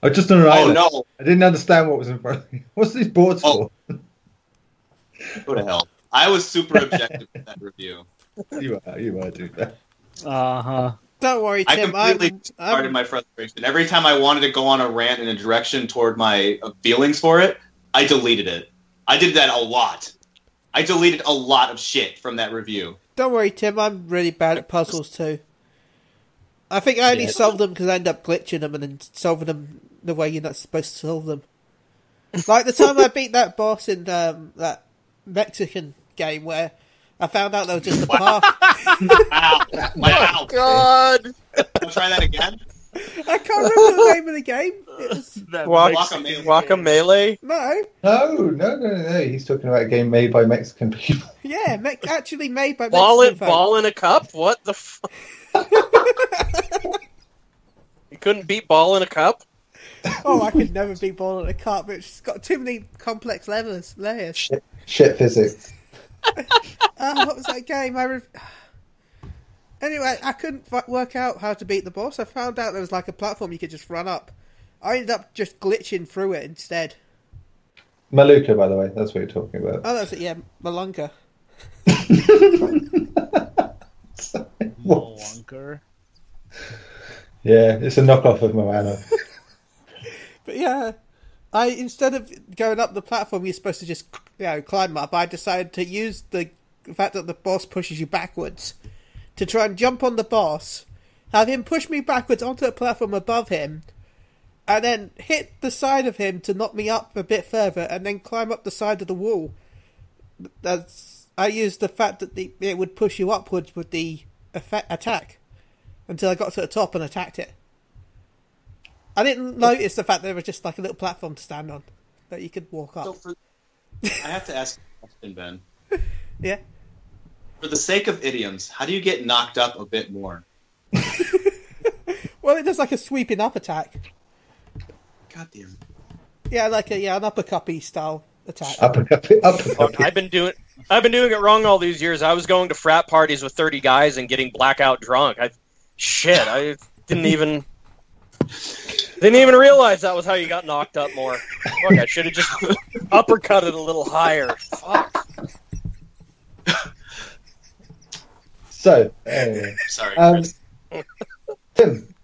I was just on an island. No. I didn't understand what was in front of me. What's these boards for? Go to hell. I was super objective with that review. You are, dude. Uh-huh. Don't worry, I Tim. completely started my frustration. Every time I wanted to go on a rant in a direction toward my feelings for it, I deleted it. I did that a lot. I deleted a lot of shit from that review. Don't worry, Tim. I'm really bad at puzzles too. I think I only solved them because I end up glitching them and then solving them the way you're not supposed to solve them. Like the time I beat that boss in that Mexican game where I found out there was just a path. Wow. God. I'll try that again. I can't remember the name of the game. It was... Guacamelee? No. He's talking about a game made by Mexican people. Yeah, actually made by Ball Mexican folk. ball in a cup? What the fuck? You couldn't beat ball in a cup? Oh, I could never be born on a cart, but it's got too many complex layers. Shit physics. What was that game? Anyway, I couldn't work out how to beat the boss. I found out there was like a platform you could just run up. I ended up just glitching through it instead. Maluka, by the way, that's what you're talking about. Oh, that's it, yeah, Malunka. Malunker. Yeah, it's a knockoff of Moana. But yeah, instead of going up the platform you're supposed to just climb up, I decided to use the fact that the boss pushes you backwards to try and jump on the boss, have him push me backwards onto a platform above him, and then hit the side of him to knock me up a bit further, and then climb up the side of the wall. I used the fact that it would push you upwards with the attack until I got to the top and attacked it. I didn't notice the fact that there was just like a little platform to stand on that you could walk up. I have to ask a question, Ben. Yeah. For the sake of idioms, how do you get knocked up a bit more? Well, it does like a sweeping up attack. God damn it. Yeah, like an uppercuppy style attack. Uppercut. I've been doing it wrong all these years. I was going to frat parties with 30 guys and getting blackout drunk. I didn't even realize that was how you got knocked up more. Fuck, I should have just uppercutted a little higher. Fuck. So, anyway. Sorry, Chris. Tim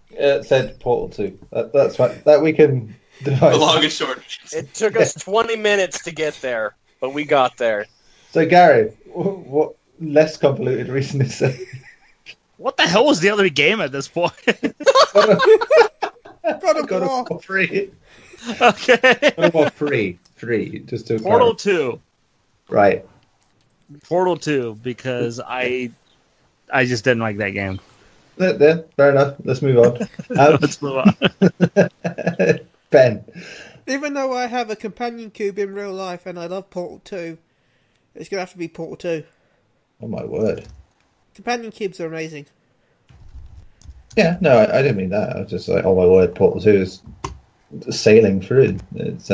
said Portal 2. That's right. That we can divide. The long and short. It took us 20 minutes to get there, but we got there. So, Garri, what less convoluted reason is there? What the hell was the other game at this point? God of War. Free. Okay. God of War free. Just to Portal 2. Right. Portal 2, because I just didn't like that game. Yeah, fair enough. Let's move on. Let's move on. Ben. Even though I have a companion cube in real life and I love Portal 2, it's going to have to be Portal 2. Oh my word. Companion cubes are amazing. Yeah, no, I didn't mean that. I was just like, oh my word, Portal 2 is sailing through. It's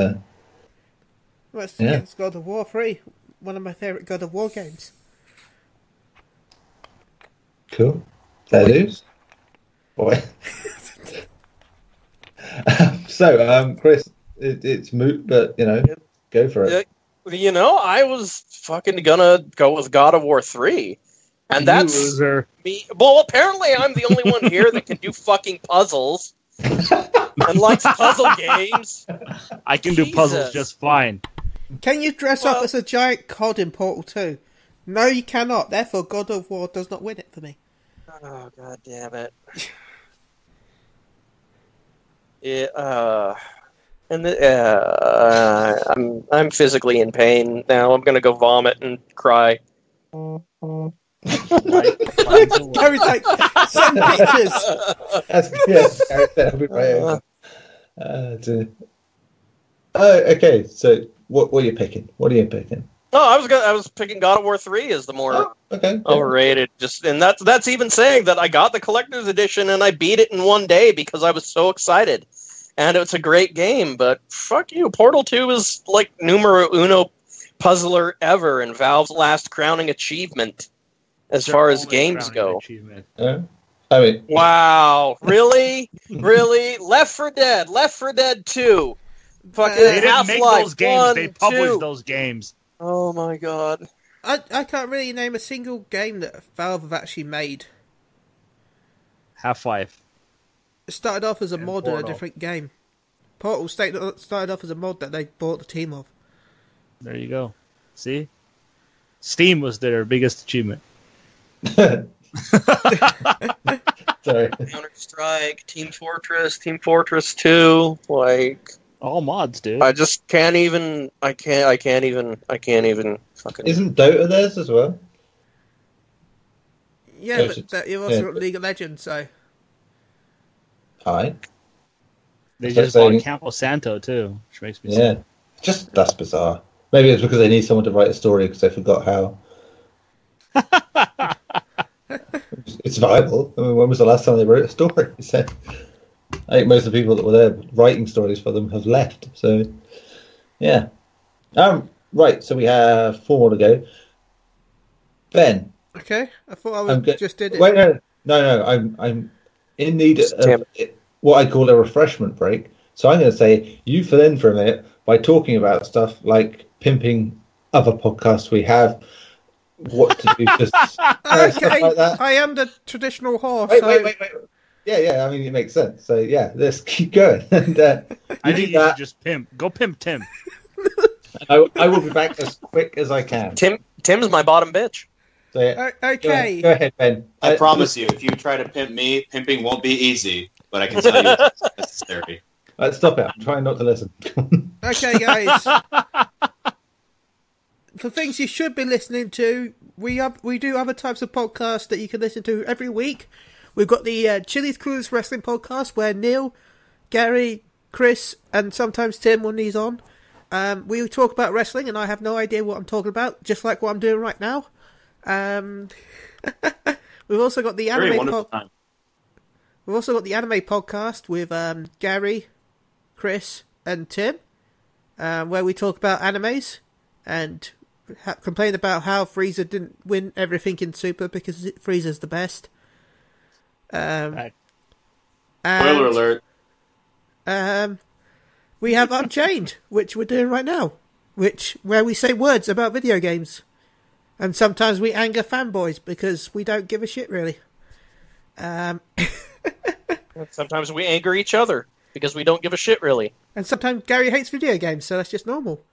It's God of War 3. One of my favourite God of War games. cool. Fair dues. Boy. So, Chris, it's moot, but, go for it. I was fucking gonna go with God of War 3. And that's loser. me. Well, apparently I'm the only one here that can do fucking puzzles and likes puzzle games. I can do puzzles just fine. Can you dress up as a giant cod in Portal 2? No, you cannot. Therefore, God of War does not win it for me. Oh, god damn it. Yeah, I'm physically in pain now. I'm gonna go vomit and cry. Harry, send pictures. Yes, Harry said I'll be right over. Okay, so what are you picking? What are you picking? Oh, I was picking God of War 3 as the more okay. overrated. And that's even saying that I got the collector's edition and I beat it in one day because I was so excited. And it's a great game, but fuck you. Portal 2 is like numero uno puzzler ever and Valve's last crowning achievement as far as games go. Wow, really? Really? Left 4 Dead 2. Fucking they didn't Half-Life make those games, 1, they published 2. those games. Oh my god. I can't really name a single game that Valve have actually made. Half-Life. It started off as a mod in a Portal. different game. Portal started off as a mod that they bought the team of. There you go. See? Steam was their biggest achievement. Sorry. Counter-Strike, Team Fortress 2, like All mods, dude. I just can't even I can't even fucking Isn't Dota theirs as well? Yeah, but you've also got League of Legends, so... Hi. They That's just bought saying- Campo Santo, too, which makes me Yeah. sad. That's bizarre. Maybe it's because they need someone to write a story because they forgot how. It's viable. I mean, when was the last time they wrote a story? So, I think most of the people that were there writing stories for them have left. So, yeah. Right, so we have 4 more to go. Ben. Okay, I thought I just did it. Wait, no. I'm in need of what I call a refreshment break. So I'm going to say you fill in for a minute by talking about stuff like pimping other podcasts we have, what to do, just okay. like that. I am the traditional horse. Wait. Yeah. I mean, it makes sense. So yeah, let's keep going. And I think you should just pimp. Go pimp Tim. I will be back as quick as I can. Tim's my bottom bitch. So, yeah. Okay. Go ahead, Ben. I promise you, if you try to pimp me, pimping won't be easy, but I can tell you it's necessary. Stop it. I'm trying not to listen. Okay, guys. For things you should be listening to, we do other types of podcasts that you can listen to every week. We've got the Chille's Cruise Wrestling podcast, where Neil, Gary, Chris, and sometimes Tim, when he's on, we talk about wrestling, and I have no idea what I'm talking about, just like what I'm doing right now. We've also got the anime We've also got the anime podcast with Garri, Chris, and Tim, where we talk about animes and complain about how Frieza didn't win everything in Super because Frieza's the best. Spoiler alert. We have Unchained, which we're doing right now, where we say words about video games. And sometimes we anger fanboys because we don't give a shit, really. Sometimes we anger each other because we don't give a shit, really. And sometimes Gary hates video games, so that's just normal.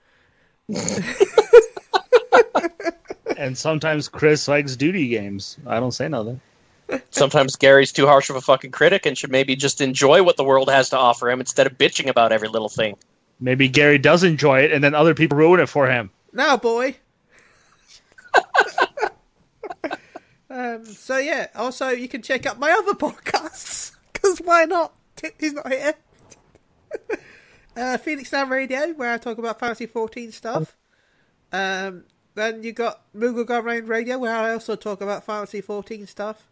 And sometimes Chris likes duty games. I don't say nothing. Sometimes Gary's too harsh of a fucking critic and should maybe just enjoy what the world has to offer him instead of bitching about every little thing. Maybe Gary does enjoy it, and then other people ruin it for him. Now, boy. So yeah, also you can check out my other podcasts, because why not? He's not here. Phoenix Down Radio, where I talk about Fantasy 14 stuff. Then you got Moogle Garrain Radio, where I also talk about Fantasy 14 stuff.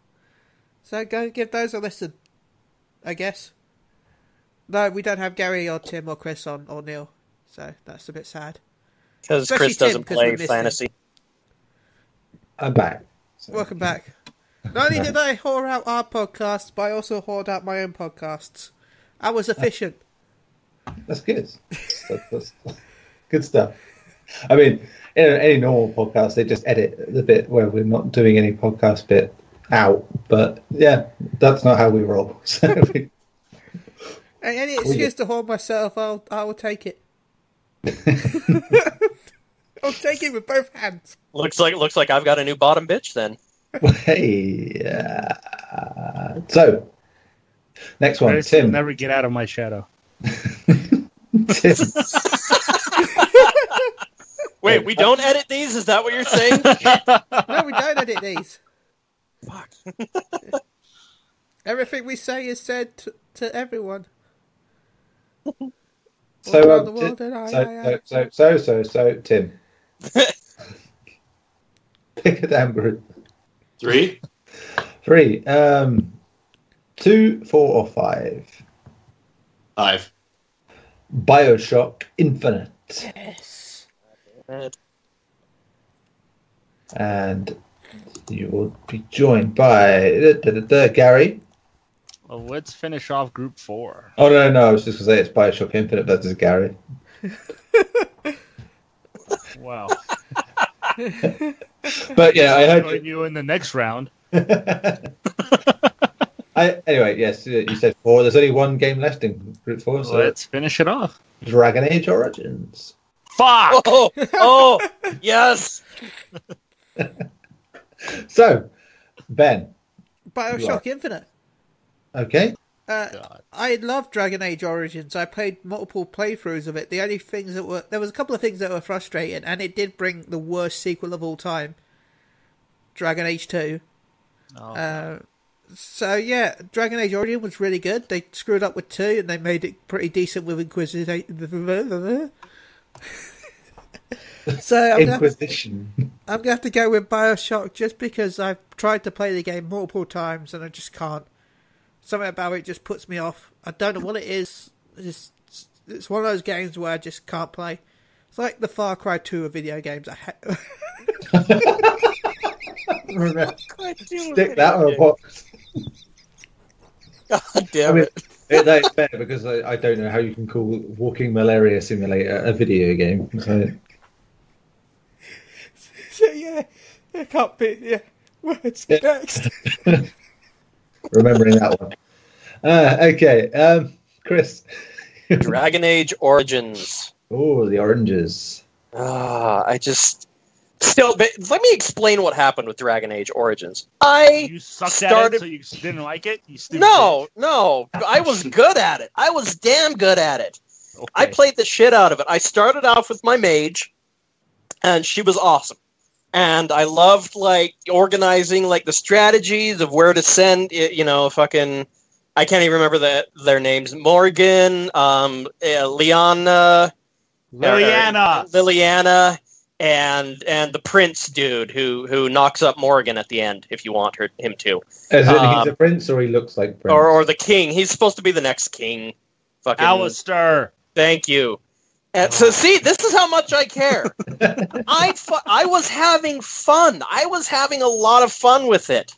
So go give those a listen, I guess. No, we don't have Gary or Tim or Chris on, or Neil, so that's a bit sad. Because Chris doesn't play fantasy. I'm back. So. Welcome back. Not only did I whore out our podcasts, but I also whored out my own podcasts. I was efficient. That's good. That's good stuff. I mean, in any normal podcast, they just edit the bit where we're not doing any podcast bit out. But yeah, that's not how we roll. So any excuse to hold myself, I will take it. I'll take it with both hands. Looks like I've got a new bottom bitch then. Hey, so next one, Tim. You'll never get out of my shadow. Tim. Wait, we don't edit these? Is that what you're saying? No, we don't edit these. Fuck. Everything we say is said to everyone. So, Tim. Pick a damn group. 3. 3. 2, 4, or 5. 5. BioShock Infinite. Yes. And you will be joined by Gary. Well, let's finish off Group 4. Oh, no, I was just going to say it's BioShock Infinite versus Gary. Wow. But yeah, I heard join you in the next round. Anyway, yes, you said 4. There's only one game left in Group 4. So let's finish it off. Dragon Age Origins. Fuck! Oh, yes! So, Ben. BioShock Infinite. Okay. I love Dragon Age Origins. I played multiple playthroughs of it. The only things there was a couple of things that were frustrating, and it did bring the worst sequel of all time, Dragon Age 2. Oh. So yeah, Dragon Age Origins was really good. They screwed up with 2, and they made it pretty decent with Inquisition. So Inquisition. I'm gonna have to go with BioShock just because I've tried to play the game multiple times and I just can't. Something about it just puts me off. I don't know what it is. It's one of those games where I just can't play. It's like the Far Cry 2 of video games. Stick that or what? God damn it. That's fair because I don't know how you can call Walking Malaria Simulator a video game. So yeah, I can't be. Yeah, words next. Remembering that one. Okay, Chris. Dragon Age Origins. Oh, the oranges. I just still. But let me explain what happened with Dragon Age Origins. You sucked at it, so you didn't like it? You stupid No. I was good at it. I was damn good at it. Okay. I played the shit out of it. I started off with my mage, and she was awesome. And I loved, like, organizing, like, the strategies of where to send, fucking... I can't even remember their names. Morgan, Liliana, and the prince dude who knocks up Morgan at the end if you want him to. As in he's a prince or he looks like prince? Or the king. He's supposed to be the next king. Fucking Alistair. Thank you. And so see, this is how much I care. I was having fun. I was having a lot of fun with it.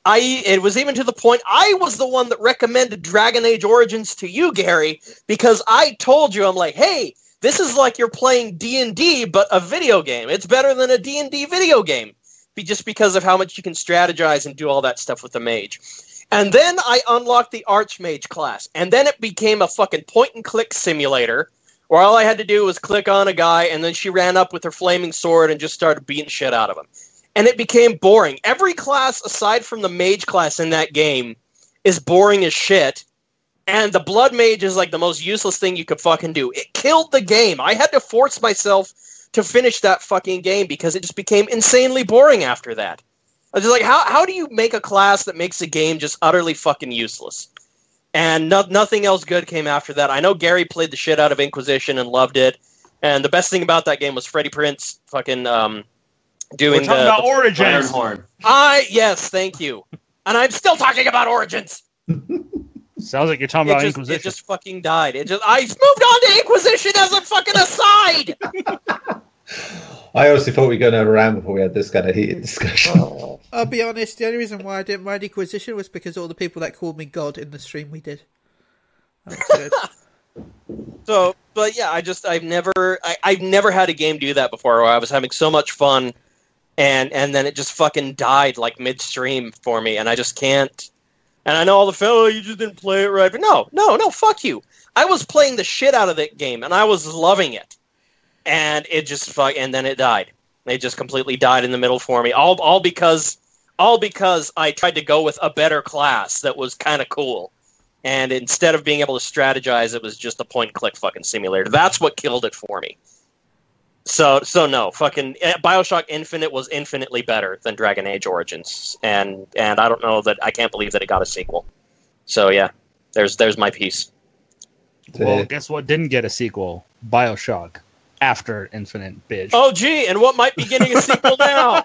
It was even to the point I was the one that recommended Dragon Age Origins to you, Garri, because I told you, I'm like, hey, this is like you're playing D&D, but a video game. It's better than a D&D video game, just because of how much you can strategize and do all that stuff with the mage. And then I unlocked the Archmage class, and then it became a fucking point-and-click simulator, where all I had to do was click on a guy, and then she ran up with her flaming sword and just started beating shit out of him. And it became boring. Every class, aside from the mage class in that game, is boring as shit. And the blood mage is like the most useless thing you could fucking do. It killed the game. I had to force myself to finish that fucking game because it just became insanely boring after that. I was just like, how do you make a class that makes a game just utterly fucking useless? And nothing else good came after that. I know Garri played the shit out of Inquisition and loved it. And the best thing about that game was Freddie Prinze fucking doing about Origins. Ironhorn. Yes, thank you. And I'm still talking about Origins. Sounds like you're talking about Inquisition. It just fucking died. I moved on to Inquisition as a fucking aside. I honestly thought we were going to have a round before we had this kind of heated discussion. I'll be honest, the only reason why I didn't mind Inquisition was because all the people that called me God in the stream we did. That was good. So, but yeah, I've never had a game do that before where I was having so much fun and then it just fucking died like midstream for me and I just can't. And I know all the fellow, you just didn't play it right. But no, fuck you. I was playing the shit out of that game and I was loving it. And it just and then it died. It just completely died in the middle for me. All because I tried to go with a better class that was kind of cool. And instead of being able to strategize, it was just a point-and-click fucking simulator. That's what killed it for me. So no, fucking BioShock Infinite was infinitely better than Dragon Age Origins, and I don't know that I can't believe that it got a sequel. So yeah, there's my piece. Well, guess what didn't get a sequel? BioShock After Infinite, bitch. Oh gee, and what might be getting a sequel now?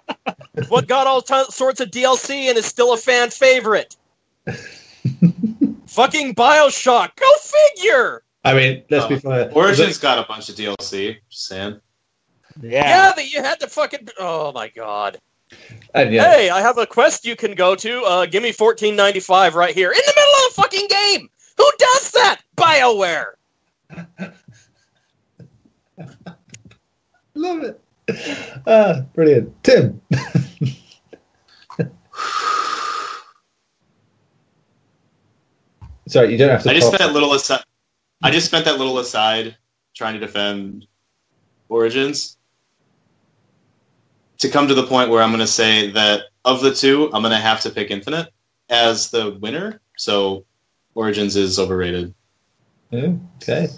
What got all sorts of DLC and is still a fan favorite? Fucking BioShock. Go figure! I mean, let's be fair. Origins got a bunch of DLC, just saying. Yeah, that you had to fucking... Oh, my God. And yeah. Hey, I have a quest you can go to. Give me $14.95 right here. In the middle of the fucking game! Who does that? BioWare! Love it. Brilliant. Tim. Sorry, you don't have to. I just spent that little aside trying to defend Origins to come to the point where I'm going to say that of the two, I'm going to have to pick Infinite as the winner. So Origins is overrated. Okay.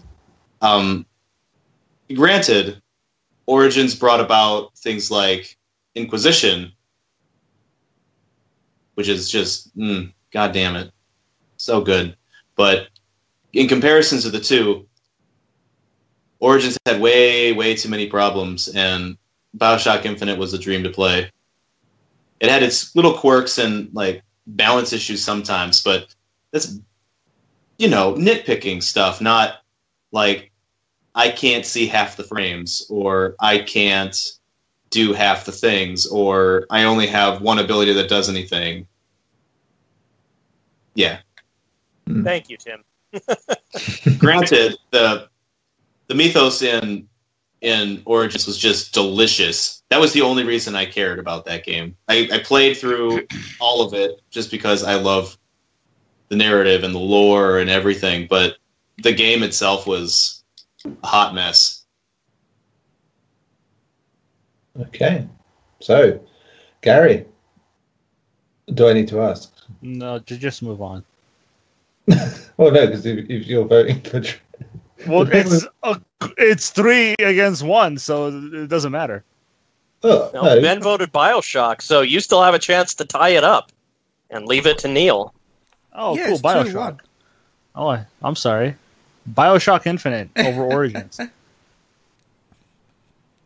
Granted, Origins brought about things like Inquisition, which is just, god damn it, so good. But in comparison to the two, Origins had way, way too many problems, and BioShock Infinite was a dream to play. It had its little quirks and like balance issues sometimes, but nitpicking stuff, not like I can't see half the frames, or I can't do half the things, or I only have one ability that does anything. Yeah. Thank you, Tim. Granted, the mythos in Origins was just delicious. That was the only reason I cared about that game. I played through all of it just because I love the narrative and the lore and everything, but the game itself was a hot mess. Okay. So, Garri, do I need to ask? No, just move on. Well, no, because if you're voting for... Well, it's 3 against 1, so it doesn't matter. Oh, No, no. Ben voted BioShock, so you still have a chance to tie it up and leave it to Neil. Oh, Yeah, cool, it's BioShock. 2-1. Oh, I'm sorry. BioShock Infinite over Origins.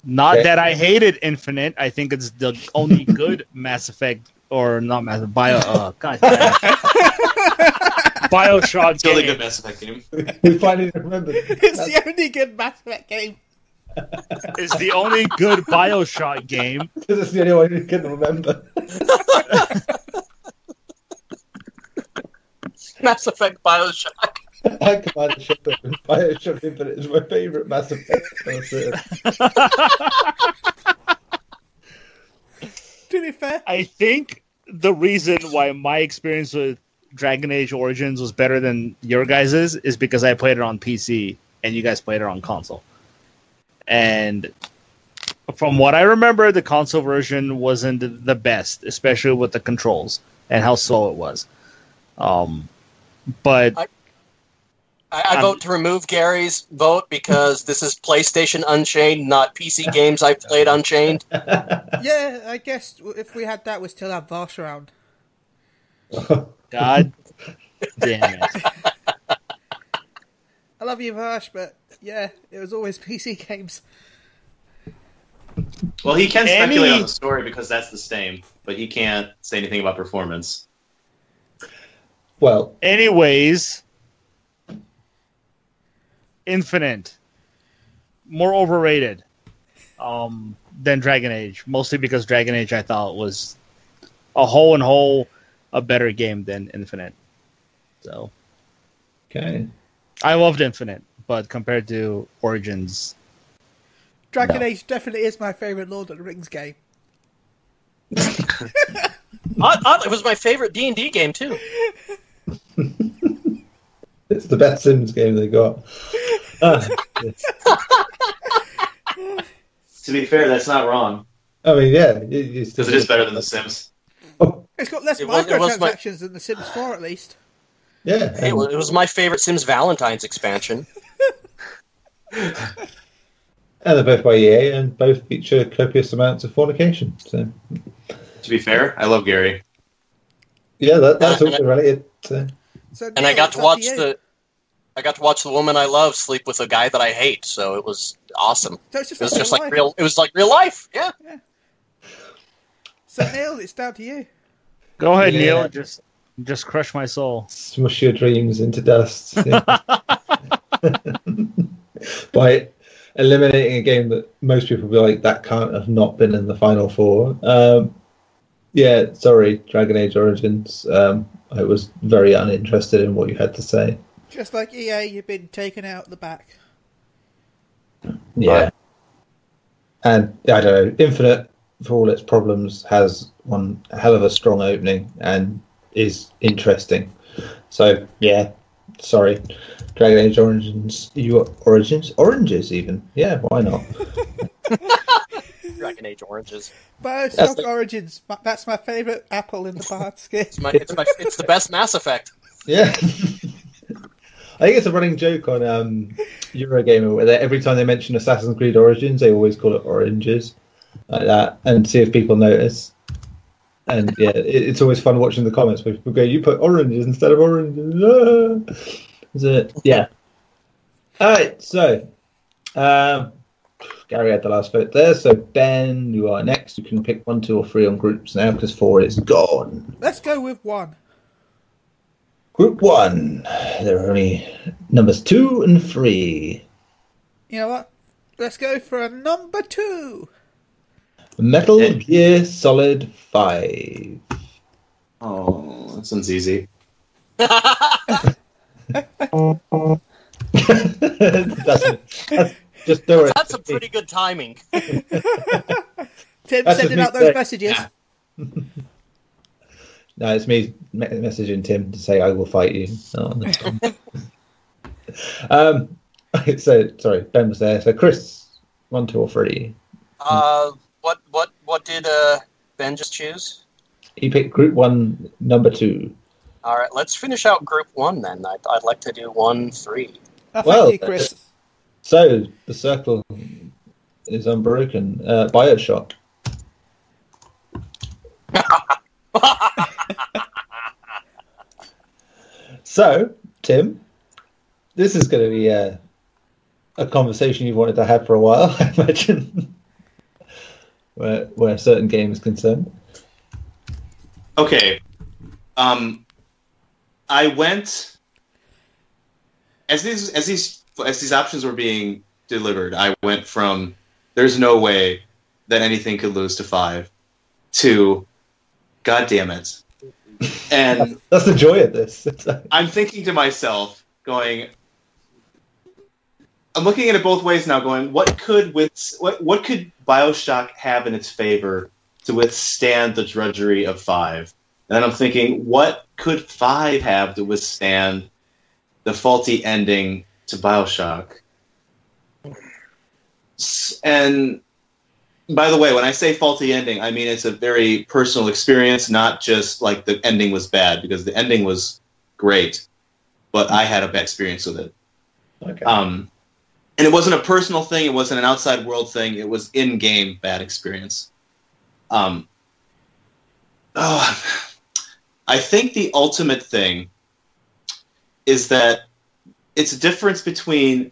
Not Okay. that I hated Infinite. I think it's the only good Mass Effect, or not Mass Effect, God damn it. BioShock It's the only game. good Mass Effect game. We finally remembered. It's the only good Mass Effect game. It's the only good BioShock game. Because it's the only one you can remember. Mass Effect BioShock. I Command Shepard and BioShock Infinite is my favourite Mass Effect. That's it. To be fair, I think the reason why my experience with Dragon Age Origins was better than your guys's is because I played it on PC and you guys played it on console. And from what I remember, the console version wasn't the best, especially with the controls and how slow it was. But I vote to remove Gary's vote because this is PlayStation Unchained, not PC games I played Unchained. yeah, I guess if we had that, we'd still have Voss around. God damn it. I love you, Voss, but yeah, it was always PC games. Well, he can speculate on the story because that's the same, but he can't say anything about performance. Well, Anyways, Infinite, more overrated than Dragon Age, mostly because Dragon Age I thought was a better game than Infinite. So okay. I loved Infinite, but compared to Origins, Dragon No. Age definitely is my favourite Lord of the Rings game. It was my favorite D&D game, too. It's the best Sims game they got. Yes. To be fair, that's not wrong, I mean, yeah. because it is better than The Sims. It's got less It was my- microtransactions than The Sims 4, at least. Yeah. It was my favorite Sims Valentine's expansion. And they're both by EA and both feature copious amounts of fornication. So, To be fair, I love Garri. yeah, that's also related. So. So, And I got to watch the woman I love sleep with a guy that I hate, so it was awesome. So it's It was just like real. It was like real life. Yeah. So Neil, it's down to you. go ahead, Yeah. Neil. Just crush my soul. Smush your dreams into dust. Yeah. By eliminating a game that most people will be like, that can't have not been in the final four. Yeah, sorry, Dragon Age Origins. I was very uninterested in what you had to say. Just like EA, you've been taken out the back. Yeah. And I don't know, Infinite, for all its problems, has one hell of a strong opening and is interesting. So, yeah, sorry. Dragon Age Origins, Oranges even. Yeah, why not? Dragon Age Oranges. BioShock Origins, that's my favourite apple in the basket. It's the best Mass Effect. Yeah. I think it's a running joke on Eurogamer where every time they mention Assassin's Creed Origins, they always call it Oranges, like that, and see if people notice. And yeah, it's always fun watching the comments where people go, "You put oranges instead of oranges." Ah! Is it? Yeah. All right. So, Garri had the last vote there. So Ben, you are next. You can pick 1, 2, or 3 on groups now because 4 is gone. Let's go with 1. Group 1. There are only numbers 2 and 3. You know what? Let's go for a number 2. Metal Gear Solid 5. Oh, that sounds easy. that's just do it. That's a pretty good timing. Tim That's sending just out me those saying, messages. yeah. No, it's me messaging Tim to say I will fight you. So sorry, Ben was there. So Chris, 1, 2, or 3. What did Ben just choose? He picked Group 1, number 2. All right, let's finish out Group 1 then. I'd like to do 1, 3. Oh, Well, thank you, Chris. So the circle is unbroken. BioShock. So, Tim, this is going to be a conversation you've wanted to have for a while, I imagine, where a certain game is concerned. Okay. I went as these options were being delivered. I went from there's no way that anything could lose to 5 to God damn it. And that's the joy of this. I'm thinking to myself, going, I'm looking at it both ways now, going, what could BioShock have in its favor to withstand the drudgery of 5? And then I'm thinking, what could 5 have to withstand the faulty ending to BioShock? And by the way, when I say faulty ending, I mean it's a very personal experience, not just like the ending was bad, because the ending was great, but I had a bad experience with it. Okay. And it wasn't a personal thing, it wasn't an outside world thing, it was in-game bad experience. I think the ultimate thing is that it's a difference between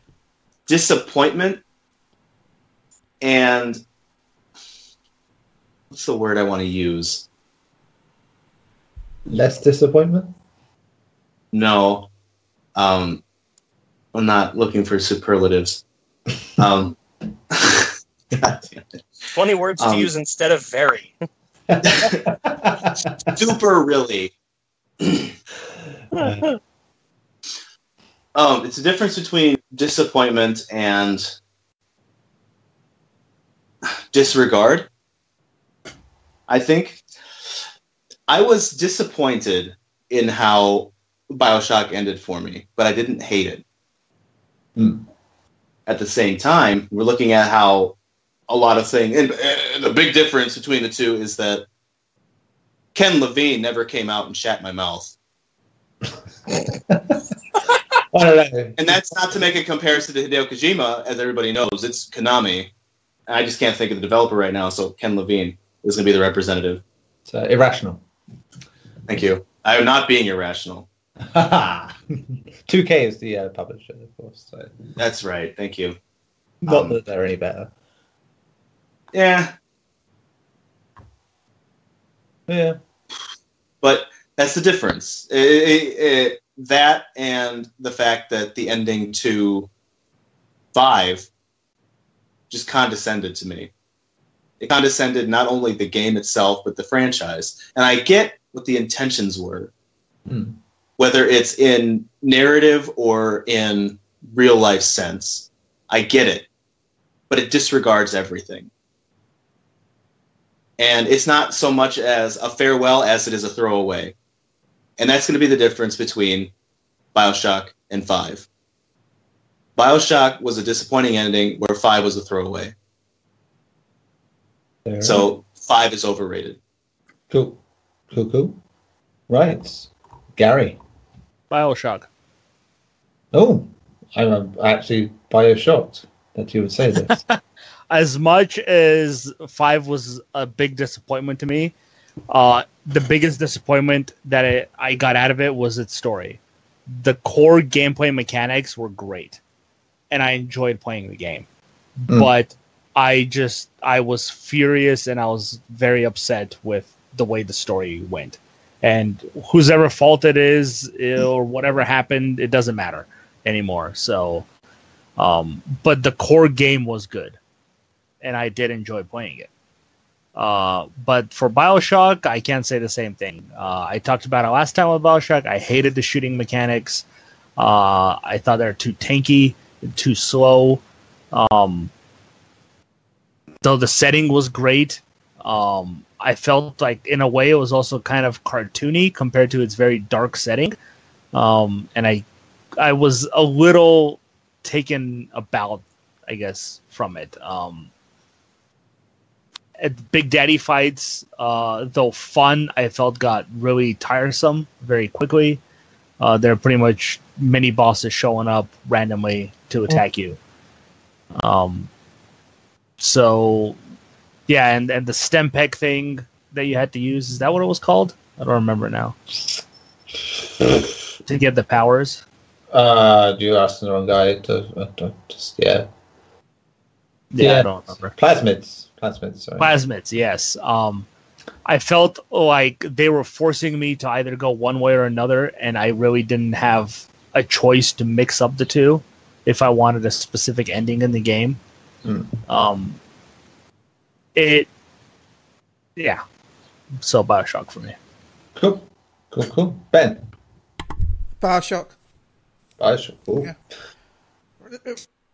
disappointment and what's the word I want to use? Less disappointment? No. I'm not looking for superlatives. God damn it. Funny words to use instead of very. Super really. It's a difference between disappointment and disregard. I think I was disappointed in how BioShock ended for me, but I didn't hate it. At the same time, we're looking at how a lot of things, and the big difference between the two is that Ken Levine never came out and shat my mouth. And that's not to make a comparison to Hideo Kojima, as everybody knows. It's Konami. I just can't think of the developer right now, so Ken Levine is going to be the representative. It's irrational. Thank you. I am not being irrational. 2K is the publisher, of course. So. That's right. Thank you. Not that they're any better. Yeah. Yeah. But that's the difference. That and the fact that the ending to 5 just condescended to me. It condescended not only the game itself, but the franchise. And I get what the intentions were. Whether it's in narrative or in real life sense. I get it. But it disregards everything. And it's not so much as a farewell as it is a throwaway. And that's going to be the difference between BioShock and 5. BioShock was a disappointing ending where 5 was a throwaway. There. So 5 is overrated. Cool. Right. Garri. BioShock. Oh, I'm actually BioShocked that you would say this. As much as 5 was a big disappointment to me, the biggest disappointment that I got out of it was its story. The core gameplay mechanics were great, and I enjoyed playing the game. But I was furious, and I was very upset with the way the story went. and whose ever fault it is or whatever happened, it doesn't matter anymore. So, but the core game was good, and I did enjoy playing it. But for BioShock, I can't say the same thing. I talked about it last time with BioShock. I hated the shooting mechanics. I thought they were too tanky, too slow. Though the setting was great, I felt like in a way it was also kind of cartoony compared to its very dark setting. And I was a little taken aback, I guess, from it. Big Daddy fights, though fun, I felt got really tiresome very quickly. There are pretty much mini bosses showing up randomly to attack you. So, yeah, and the stem peg thing that you had to use, is that what it was called? I don't remember now. To get the powers. You asked the wrong guy to just, yeah. Yeah, I don't remember. Plasmids, sorry. Plasmids, yes. I felt like they were forcing me to either go one way or another, and I really didn't have a choice to mix up the two if I wanted a specific ending in the game. Yeah. So BioShock for me. Cool. Ben. BioShock. Cool. Yeah.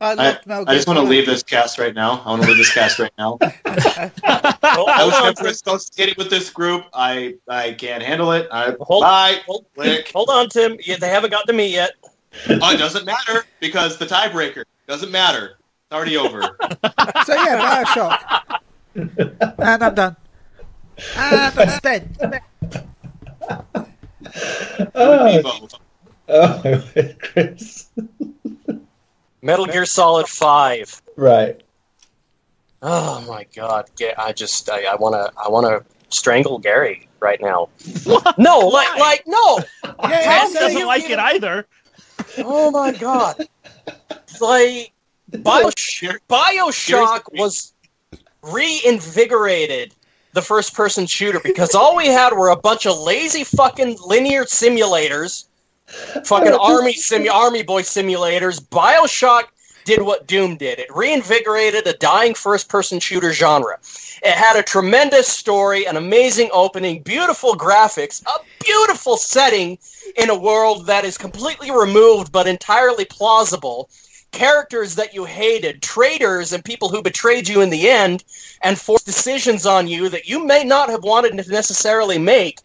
I just want to leave this cast right now. I was never associated with this group. I can't handle it. Hold on, Tim. They haven't got to me yet. It doesn't matter because the tiebreaker doesn't matter. It's already over. So yeah, BioShock. And I'm done. And that's Ben. Chris. Metal Gear Solid 5. Right. Oh my God! I wanna strangle Garri right now. No, like no. Yeah, he doesn't like it either. Oh my God! Like BioShock was reinvigorated the first-person shooter because all we had were a bunch of lazy fucking linear simulators. Fucking army boy simulators. BioShock did what Doom did. It reinvigorated a dying first-person shooter genre. It had a tremendous story, an amazing opening, beautiful graphics, a beautiful setting in a world that is completely removed but entirely plausible, characters that you hated, traitors and people who betrayed you in the end and forced decisions on you that you may not have wanted to necessarily make,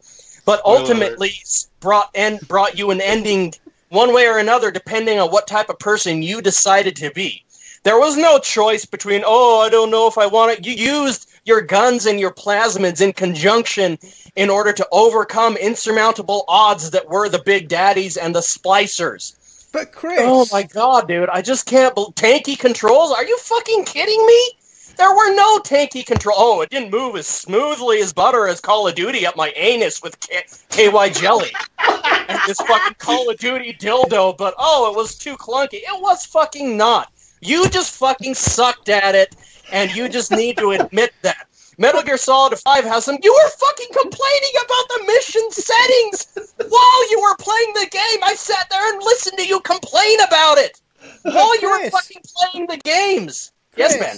but ultimately brought you an ending one way or another, depending on what type of person you decided to be. There was no choice between, I don't know if I want it. You used your guns and your plasmids in conjunction in order to overcome insurmountable odds that were the Big Daddies and the Splicers. But Chris... Oh my God, dude, I just can't believe... Tanky controls? Are you fucking kidding me? There were no tanky controls. Oh, it didn't move as smoothly as butter as Call of Duty up my anus with KY jelly. And this fucking Call of Duty dildo, but it was too clunky. It was fucking not. You just fucking sucked at it, and you just need to admit that. Metal Gear Solid 5 has some... You were fucking complaining about the mission settings while you were playing the game. I sat there and listened to you complain about it while you were fucking playing the games. Chris, yes, man.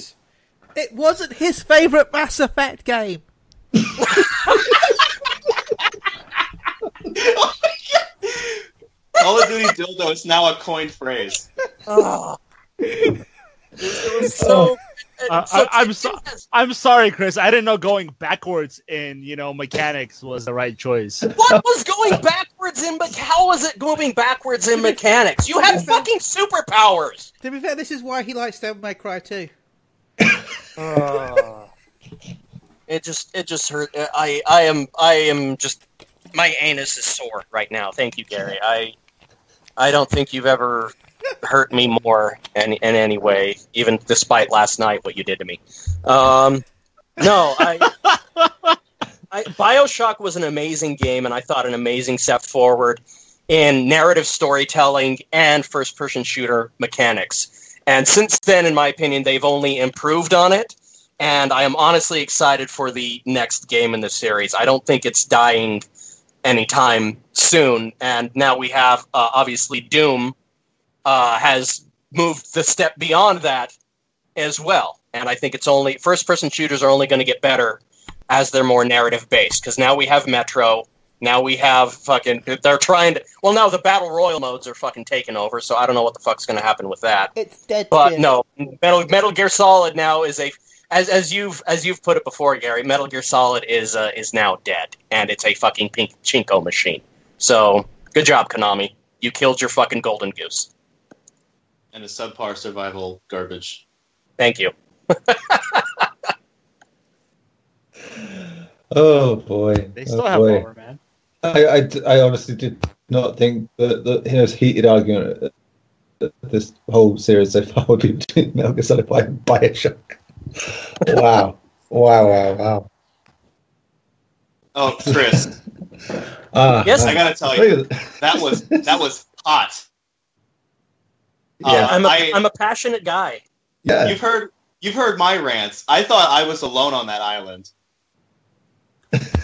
It wasn't his favourite Mass Effect game. Call of Duty dildo is now a coined phrase. It was so... I'm sorry, Chris. I didn't know going backwards in mechanics was the right choice. What was going backwards in? How was it going backwards in mechanics? You had fucking superpowers. To be fair, this is why he likes Devil May Cry 2. It just hurt. I am just... My anus is sore right now. Thank you, Garri. I don't think you've ever hurt me more in any way, even despite last night, what you did to me. BioShock was an amazing game, and I thought an amazing step forward in narrative storytelling and first-person shooter mechanics. And since then, in my opinion, they've only improved on it, and I am honestly excited for the next game in the series. I don't think it's dying anytime soon. And now we have, obviously, Doom has moved the step beyond that as well. And I think it's only first-person shooters are only going to get better as they're more narrative-based, because now we have Metro. Now we have they're trying to... Well, now the Battle Royale modes are fucking taken over, so I don't know what the fuck's going to happen with that. It's dead. But Jim. no, Metal Gear Solid now is as you've put it before, Gary, Metal Gear Solid is now dead, and it's a fucking pink chinko machine. So, good job, Konami. You killed your fucking golden goose. And a subpar survival garbage. Thank you. Oh boy! They still oh, have boy. power, man. I honestly did not think that his heated argument that this whole series so far would be between Metal Gear Solid 5 and Bioshock. Wow. Wow. Oh, Chris. Yes, I gotta tell you, that was hot. Yeah. I'm a passionate guy. Yeah. You've heard my rants. I thought I was alone on that island.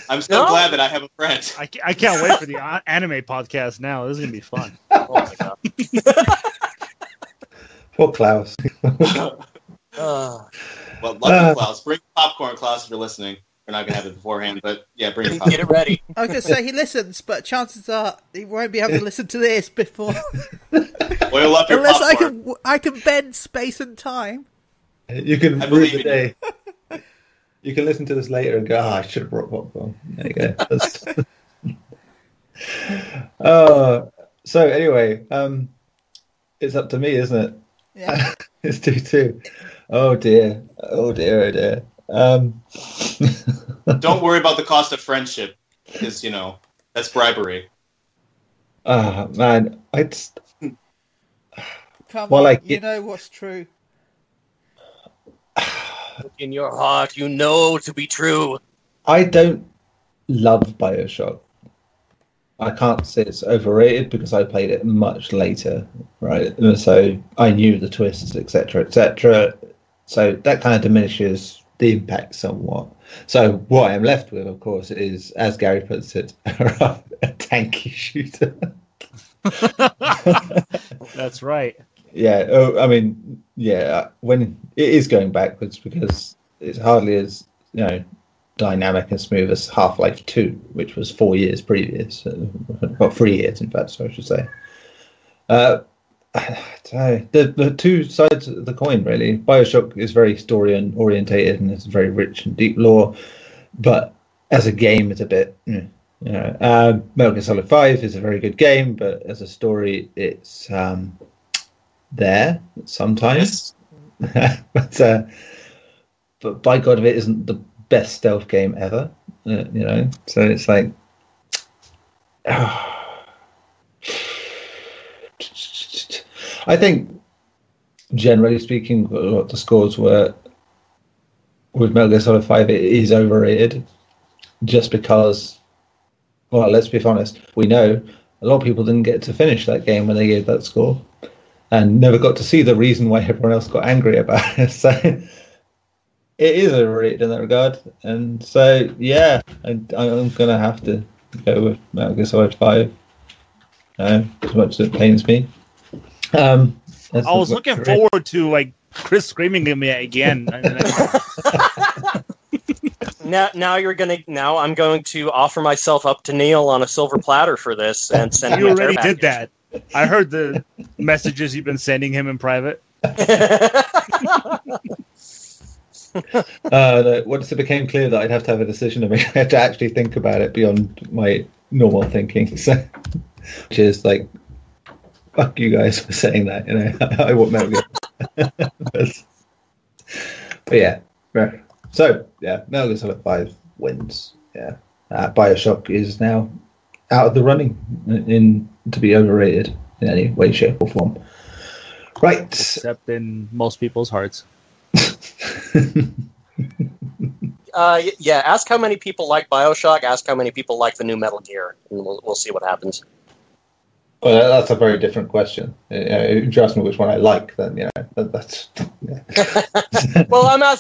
I'm so glad that I have a friend. I can't wait for the anime podcast now. This is going to be fun. Oh my god. Poor Klaus. Well, lucky Klaus. Bring popcorn, Klaus, if you're listening. We're not going to have it beforehand, but yeah, bring your popcorn. Get it ready. I was going to say he listens, but chances are he won't be able to listen to this before. Oil up your Unless popcorn. I can bend space and time. You can I rue believe the in day. You can listen to this later and go, I should have brought popcorn. There you go. So anyway, it's up to me, isn't it? Yeah. It's 2-2. Oh dear. Don't worry about the cost of friendship, because, that's bribery. Man, I just... Come Well, on, like, you know what's true. In your heart, you know to be true. I don't love Bioshock. I can't say it's overrated because I played it much later, right? So I knew the twists, etc., etc. So that kind of diminishes the impact somewhat. So what I'm left with, of course, is, as Gary puts it, a tanky shooter. That's right. Yeah. Oh, I mean, yeah. When it is going backwards because it's hardly as dynamic and smooth as Half-Life 2, which was 4 years previous. Well, 3 years, in fact. So I should say. The two sides of the coin, really. Bioshock is very story orientated and it's very rich and deep lore, but as a game, it's a bit. Metal Gear Solid 5 is a very good game, but as a story, it's there sometimes. but by God, it isn't the best stealth game ever. So it's like. I think, generally speaking, what the scores were with Metal Gear Solid 5, it is overrated, just because. Well, let's be honest. We know a lot of people didn't get to finish that game when they gave that score, and never got to see the reason why everyone else got angry about it. So it is overrated in that regard. And so, yeah, I'm going to have to go with Metal Gear Solid 5, as much as it pains me. I was looking forward to Chris screaming at me again. Now I'm going to offer myself up to Neil on a silver platter for this and send him You a already care did that. I heard the messages you've been sending him in private. Once it became clear that I'd have to have a decision to make, I had to actually think about it beyond my normal thinking. So, which is like, fuck you guys for saying that. I want Metal Gear. but yeah. So yeah, Metal Gear Solid 5 wins. Yeah, Bioshock is now out of the running to be overrated in any way, shape, or form. Right. Except in most people's hearts. Yeah, ask how many people like Bioshock, ask how many people like the new Metal Gear, and we'll see what happens. Well, that's a very different question. If you ask me which one I like, then that's. Yeah. Well, I'm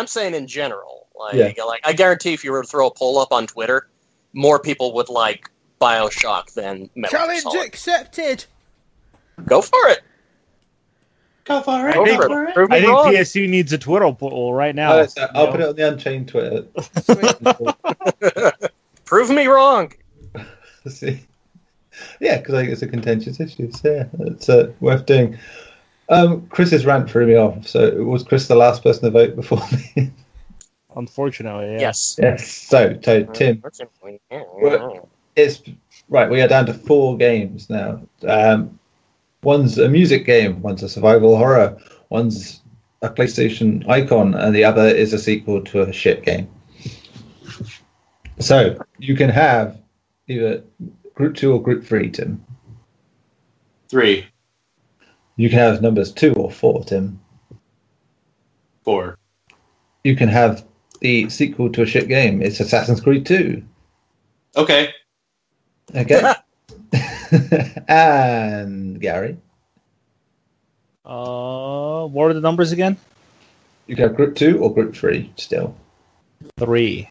saying in general. Like I guarantee, if you were to throw a poll up on Twitter, more people would like BioShock than Metal Gear Challenge Solid. accepted. Go for it. Go for it. Go Go for for it. it. Prove I me think wrong. PSU needs a Twitter poll right now. Oh, so I'll put it on the Unchained Twitter. Sweet. Prove me wrong. See, yeah, because I think it's a contentious issue. So yeah, it's worth doing. Chris's rant threw me off. So was Chris the last person to vote before me? Unfortunately, yeah. Yes. Yes. So Tim, it's right. We are down to 4 games now. One's a music game, one's a survival horror, one's a PlayStation icon, and the other is a sequel to a shit game. So you can have either group 2 or group 3, Tim. 3, You can have numbers 2 or 4, Tim. 4. You can have the sequel to a shit game. It's Assassin's Creed 2. Okay. Okay. And Garri, What were the numbers again? you can have group 2 or group 3 still. 3.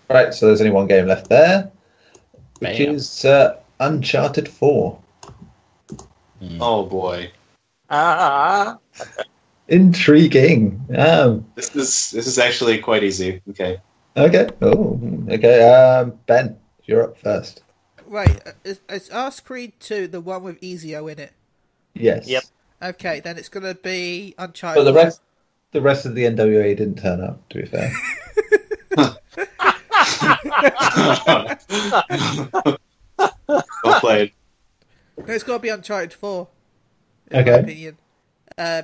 All right, so there's only one game left there, which Bam. is Uncharted 4. Oh boy. Intriguing. This is actually quite easy. Okay. Okay. Oh, okay. Ben, you're up first. Wait, is Arse Creed 2 the one with Ezio in it? Yes. Yep. Okay, then it's going to be Uncharted. But the rest of the NWA didn't turn up, to be fair. Well played. No, it's got to be Uncharted 4, in my Okay. opinion.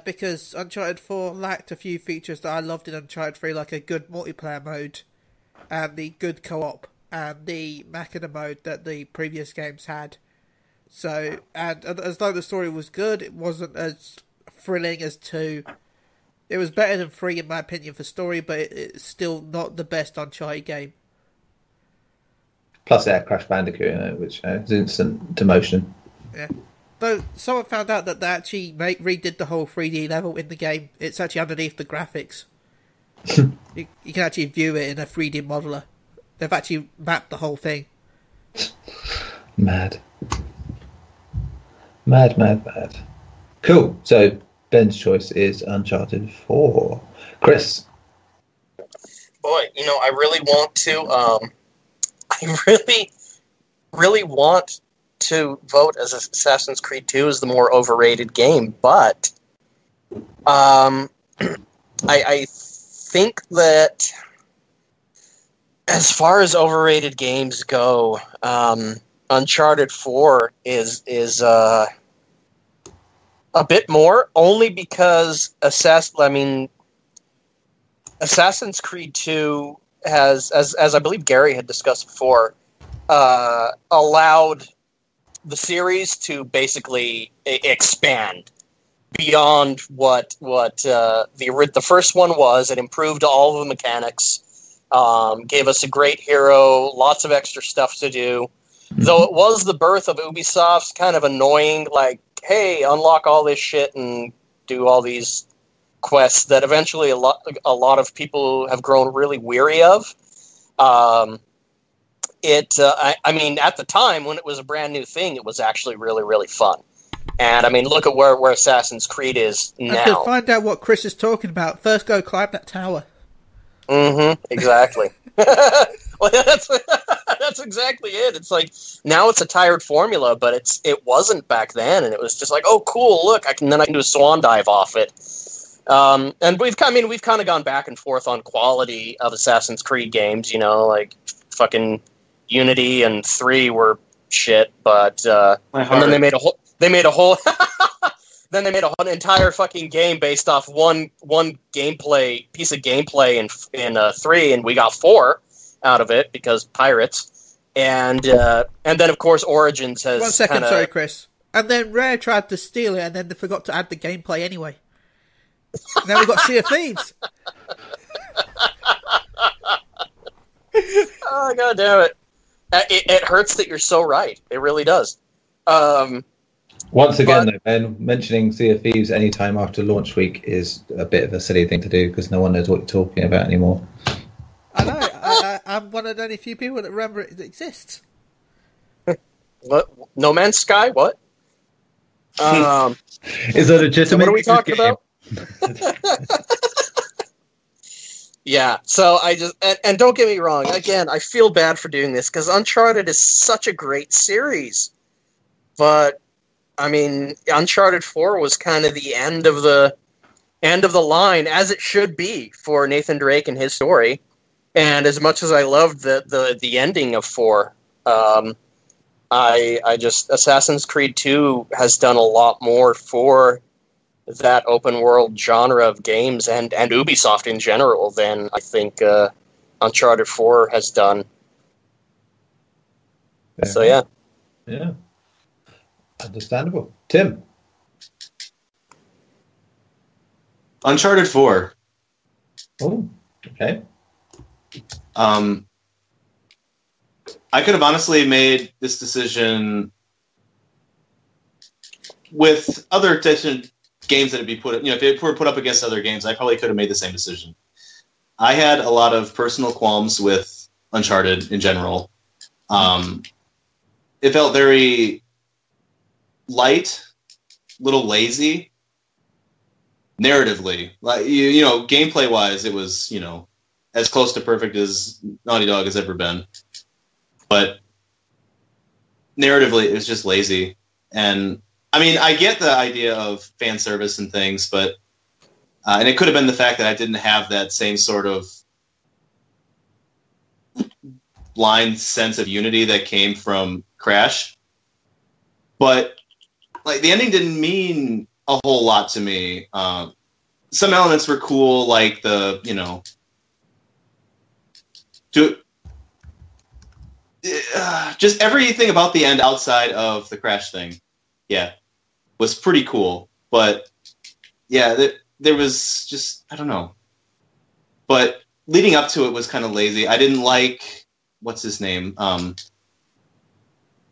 Because Uncharted 4 lacked a few features that I loved in Uncharted 3, like a good multiplayer mode, and the good co-op, and the Machina mode that the previous games had. So, and as though the story was good, it wasn't as thrilling as 2. It was better than 3 in my opinion for story, but it's still not the best Uncharted game. Plus, it had Crash Bandicoot in it, which is instant demotion. Yeah. Though someone found out that they actually redid the whole 3D level in the game. It's actually underneath the graphics. you can actually view it in a 3D modeler. They've actually mapped the whole thing. Mad. Mad. Cool. So Ben's choice is Uncharted 4. Chris. Boy, I really want to. I really want to vote as Assassin's Creed 2 as the more overrated game, but I think that as far as overrated games go, Uncharted 4 is a bit more, only because Assassin's Creed 2 has, as I believe Garri had discussed before, allowed the series to basically expand beyond what the first one was. It improved all of the mechanics, gave us a great hero, lots of extra stuff to do. Though it was the birth of Ubisoft's kind of annoying, like, hey, unlock all this shit and do all these quests that eventually a lot of people have grown really weary of. I mean, at the time when it was a brand new thing, it was actually really, really fun. And I mean, look at where Assassin's Creed is And now. to find out what Chris is talking about, first go climb that tower. Mm-hmm. Exactly. Well, that's exactly it. It's like now it's a tired formula, but it wasn't back then, and it was just like, oh, cool, look, I can do a swan dive off it. And we've kind of gone back and forth on quality of Assassin's Creed games. Like fucking Unity and 3 were shit, but and then they made a whole then they made a whole entire fucking game based off one piece of gameplay in 3, and we got 4 out of it because pirates. And then of course Origins has 1 second, kinda... sorry, Chris. And then Rare tried to steal it, and then they forgot to add the gameplay anyway. Now we've got Sea of Thieves. Oh, god damn it. It hurts that you're so right. It really does. Once again, though, Ben, mentioning Sea of Thieves any time after launch week is a bit of a silly thing to do because no one knows what you're talking about anymore. I know. I'm one of the only few people that remember it exists. What? No Man's Sky? What? Is it legitimate? What are we talking about? Yeah, so I just and don't get me wrong. Again, I feel bad for doing this because Uncharted is such a great series, but I mean, Uncharted 4 was kind of the end of the line, as it should be for Nathan Drake and his story. And as much as I loved the ending of 4, I just Assassin's Creed 2 has done a lot more for that open world genre of games and Ubisoft in general than I think Uncharted 4 has done. So yeah. Yeah. Understandable. Tim. Uncharted 4. Oh, okay. I could have honestly made this decision with other games that would be put, if it were put up against other games, I probably could have made the same decision. I had a lot of personal qualms with Uncharted in general. It felt very light, little lazy. Narratively, like gameplay wise, it was as close to perfect as Naughty Dog has ever been. But narratively, it was just lazy. And I mean, I get the idea of fan service and things, but and it could have been the fact that I didn't have that same sort of blind sense of unity that came from Crash. But like the ending didn't mean a whole lot to me. Some elements were cool, like the just everything about the end outside of the Crash thing, was pretty cool. But there was just, I don't know. But leading up to it was kind of lazy. I didn't like what's his name,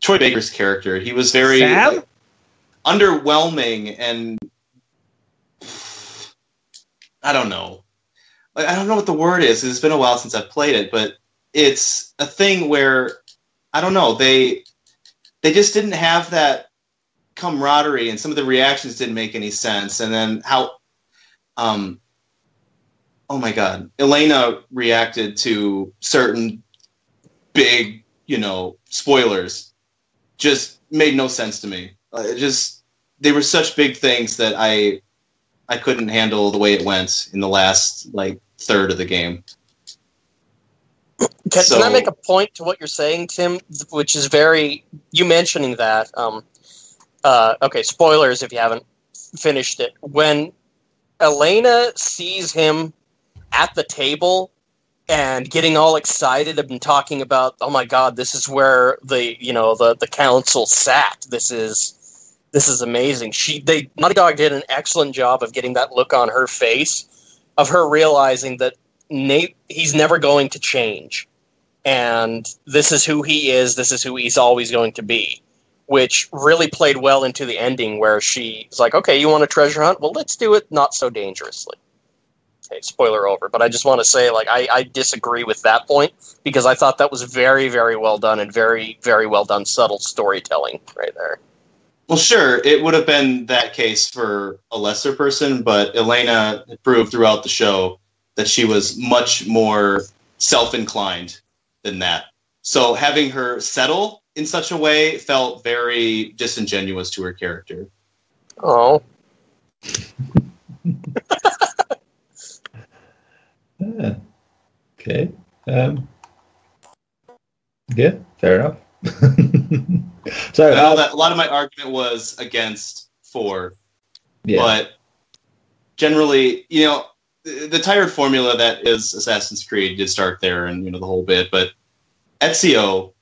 Troy Baker's character. He was very underwhelming, and I don't know. I don't know what the word is. It's been a while since I've played it, but it's a thing where I don't know. They just didn't have that camaraderie, and some of the reactions didn't make any sense. And then how, oh my God, Elena reacted to certain big, spoilers just made no sense to me. They were such big things that I couldn't handle the way it went in the last third of the game. Can I make a point to what you're saying, Tim? Which is you mentioning that. Okay, spoilers if you haven't finished it. When Elena sees him at the table and getting all excited and talking about, oh my God, this is where the council sat. This is amazing. Naughty Dog did an excellent job of getting that look on her face, of her realizing that he's never going to change, and this is who he is. This is who he's always going to be, which really played well into the ending, where she's like, "Okay, you want a treasure hunt? Well, let's do it not so dangerously." Okay, spoiler over, but I just want to say, I disagree with that point, because I thought that was very, very well done and very, very well done subtle storytelling right there. Well, sure, it would have been that case for a lesser person, but Elena proved throughout the show that she was much more self-inclined than that. So having her settle in such a way felt very disingenuous to her character. Oh. Okay. Yeah, fair enough. So a lot of my argument was against 4, but generally, the tired formula that is Assassin's Creed did start there, and the whole bit. But Ezio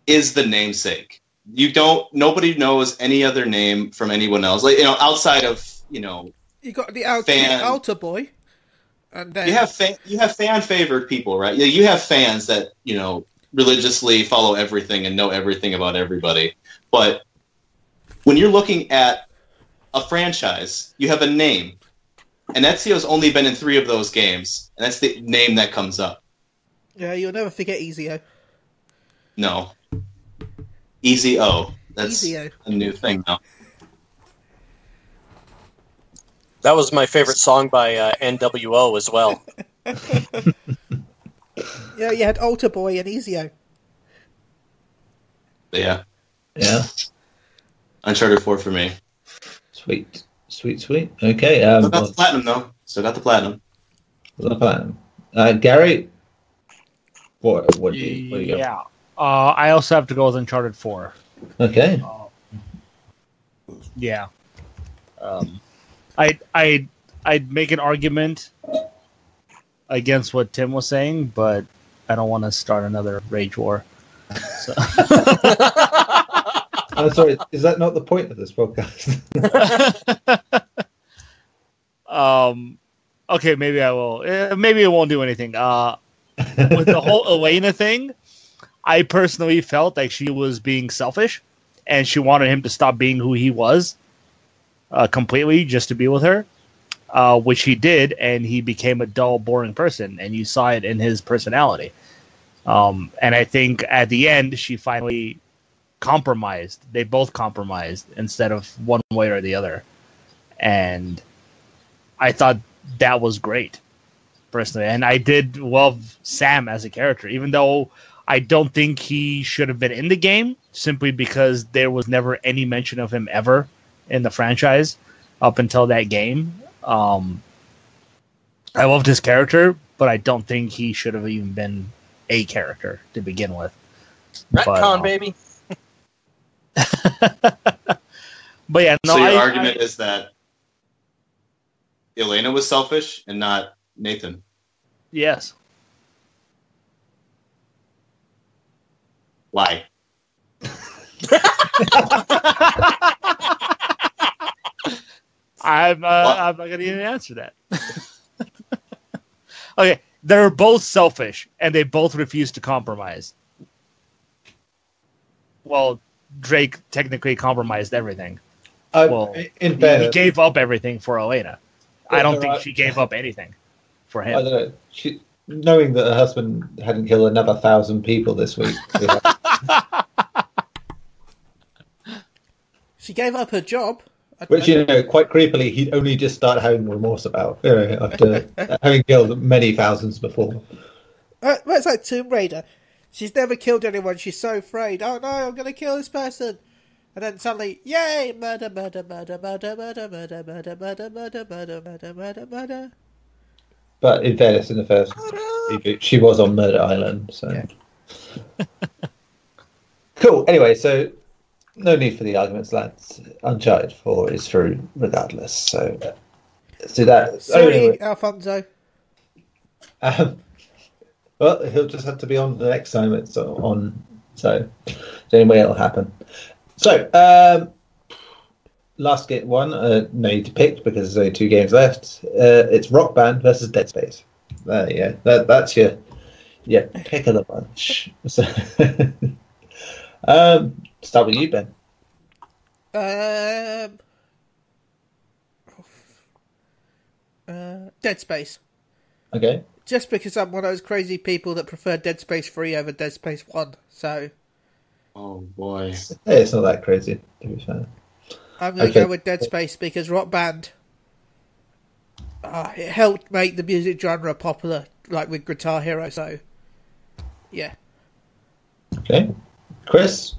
is the namesake. Nobody knows any other name from anyone else. Outside of you got the altar boy, and then you have fan favored people, right? You have fans that religiously follow everything and know everything about everybody. But when you're looking at a franchise, you have a name. And Ezio's only been in 3 of those games, and that's the name that comes up. Yeah, you'll never forget Ezio. No. Easy O. That's Ezio. a new thing now. That was my favorite song by NWO as well. Yeah, you had Alter Boy and Ezio. Yeah. Yeah. Uncharted 4 for me. Sweet. Okay. Still got the platinum, though. Still got the platinum. Garri, what do you go? Yeah. I also have to go with Uncharted 4. Okay. Yeah. I'd make an argument against what Tim was saying, but I don't want to start another rage war. So. I'm sorry, is that not the point of this podcast? Okay, maybe I will. Maybe it won't do anything. With the whole Elena thing, I personally felt like she was being selfish, and she wanted him to stop being who he was completely just to be with her, which he did, and he became a dull, boring person, and you saw it in his personality. And I think at the end, she finally compromised. They both compromised instead of one way or the other. And I thought that was great, personally. And I did love Sam as a character, even though I don't think he should have been in the game, simply because there was never any mention of him ever in the franchise up until that game. I loved his character, but I don't think he should have even been a character to begin with. Retcon, baby. But yeah, no. So your argument is that Elena was selfish and not Nathan. Yes. Why? I'm not going to even answer that. Okay, they're both selfish, and they both refuse to compromise. Well, Drake technically compromised everything. In he fairness, gave up everything for Elena. I don't think right. she gave up anything for him. I don't know. Knowing that her husband hadn't killed another 1,000 people this week. She gave up her job. Which, quite creepily, he'd only just started having remorse about, after having killed many thousands before. Well, it's like Tomb Raider. She's never killed anyone. She's so afraid. Oh no, I'm going to kill this person. And then suddenly, yay! Murder, murder, murder, murder, murder, murder, murder, murder, murder, murder, murder, murder, murder. But in fairness, in the first reboot, she was on Murder Island, so... Yeah. Cool. Anyway, so no need for the arguments, lads. Uncharted 4 is through regardless, so let's do that. Sorry, anyway. Alfonso. Well, he'll just have to be on the next time it's on, so anyway, it'll happen. So, last one, no need to pick because there's only 2 games left. It's Rock Band versus Dead Space. There you go. That's your pick of the bunch. So, start with you, Ben. Dead Space. Okay. Just because I'm one of those crazy people that prefer Dead Space 3 over Dead Space 1, so... Oh, boy. Hey, it's not that crazy, to be fair. I'm going to go with Dead Space because Rock Band... it helped make the music genre popular, like with Guitar Hero, so... Yeah. Okay. Chris?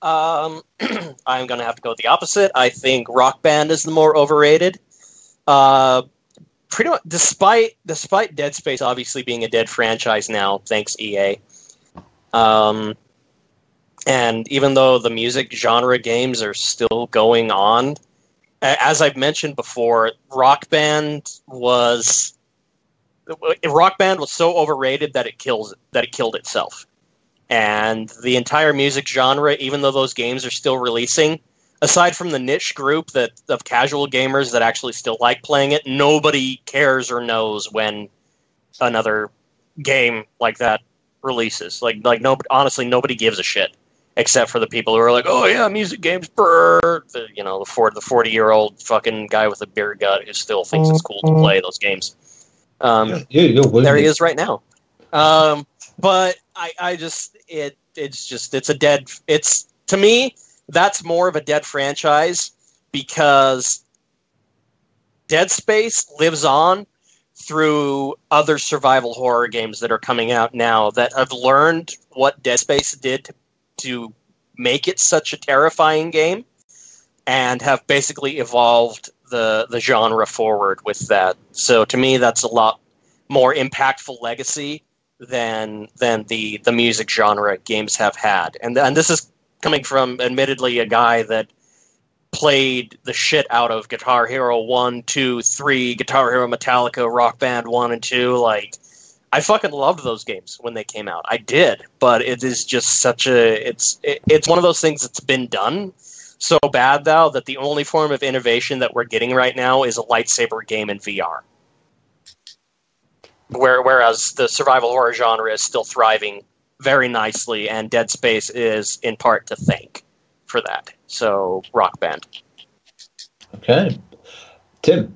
I'm going to have to go with the opposite. I think Rock Band is the more overrated. Pretty much, despite Dead Space obviously being a dead franchise now, thanks EA. And even though the music genre games are still going on, as I've mentioned before, Rock Band was so overrated that it killed itself. And the entire music genre, even though those games are still releasing, aside from the niche group of casual gamers that actually still like playing it, nobody cares or knows when another game like that releases. Honestly, nobody gives a shit except for the people who are like, "Oh yeah, music games, brr." The 40-year-old fucking guy with a beer gut who still thinks it's cool to play those games. You're there he is right now. But to me, that's more of a dead franchise because Dead Space lives on through other survival horror games that are coming out now that have learned what Dead Space did to make it such a terrifying game and have basically evolved the genre forward with that. So to me, that's a lot more impactful legacy than the music genre games have had. And this is coming from, admittedly, a guy that played the shit out of Guitar Hero 1, 2, 3, Guitar Hero Metallica, Rock Band 1 and 2. Like, I fucking loved those games when they came out. I did, but it is just such a... It's one of those things that's been done so bad, though, that the only form of innovation that we're getting right now is a lightsaber game in VR. Whereas the survival horror genre is still thriving very nicely, and Dead Space is in part to thank for that. So, Rock Band. Okay. Tim?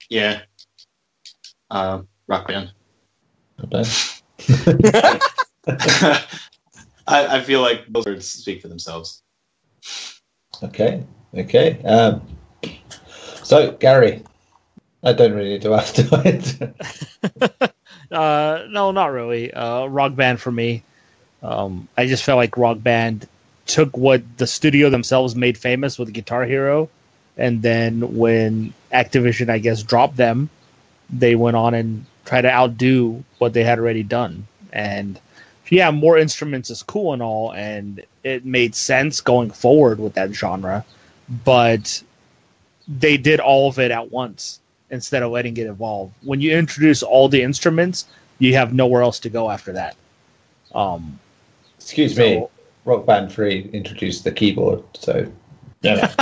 Yeah. Rock Band. Okay. I feel like those words speak for themselves. Okay. So, Garri, I don't really need to ask, do I? No, not really. Rock Band for me. I just felt like Rock Band took what the studio themselves made famous with Guitar Hero, and then when Activision, I guess, dropped them, they went on and tried to outdo what they had already done. And yeah, more instruments is cool and all, and it made sense going forward with that genre, but they did all of it at once instead of letting it evolve. When you introduce all the instruments, you have nowhere else to go after that. Excuse me, Rock Band 3 introduced the keyboard, so... Yeah.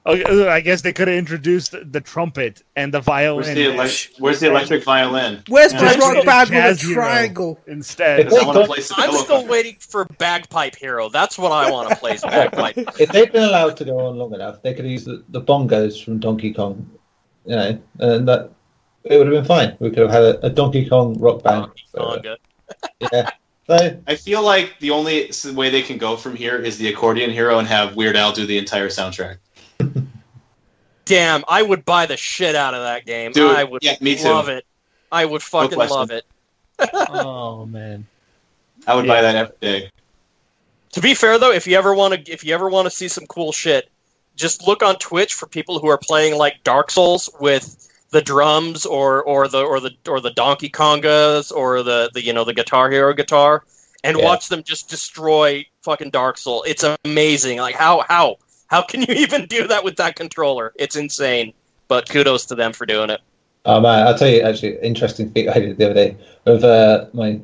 Okay, I guess they could have introduced the trumpet and the violin. Where's the electric violin? Where's my Rock Band with a triangle? Instead. I'm still waiting for Bagpipe Hero. That's what I want to play, is Bagpipe. If they'd been allowed to go on long enough, they could use the bongos from Donkey Kong, and that it would have been fine. We could have had a Donkey Kong Rock Band. Yeah. So, I feel like the only way they can go from here is the Accordion Hero and have Weird Al do the entire soundtrack. Damn, I would buy the shit out of that game. Dude, I would me too. love it. I would fucking love it. Oh man, I would buy that every day. To be fair though, if you ever want to see some cool shit, just look on Twitch for people who are playing like Dark Souls with the drums or the Donkey Kongas or the Guitar Hero guitar, and watch them just destroy fucking Dark Souls. It's amazing. Like how can you even do that with that controller? It's insane. But kudos to them for doing it. Oh man, I'll tell you actually interesting thing I did the other day with my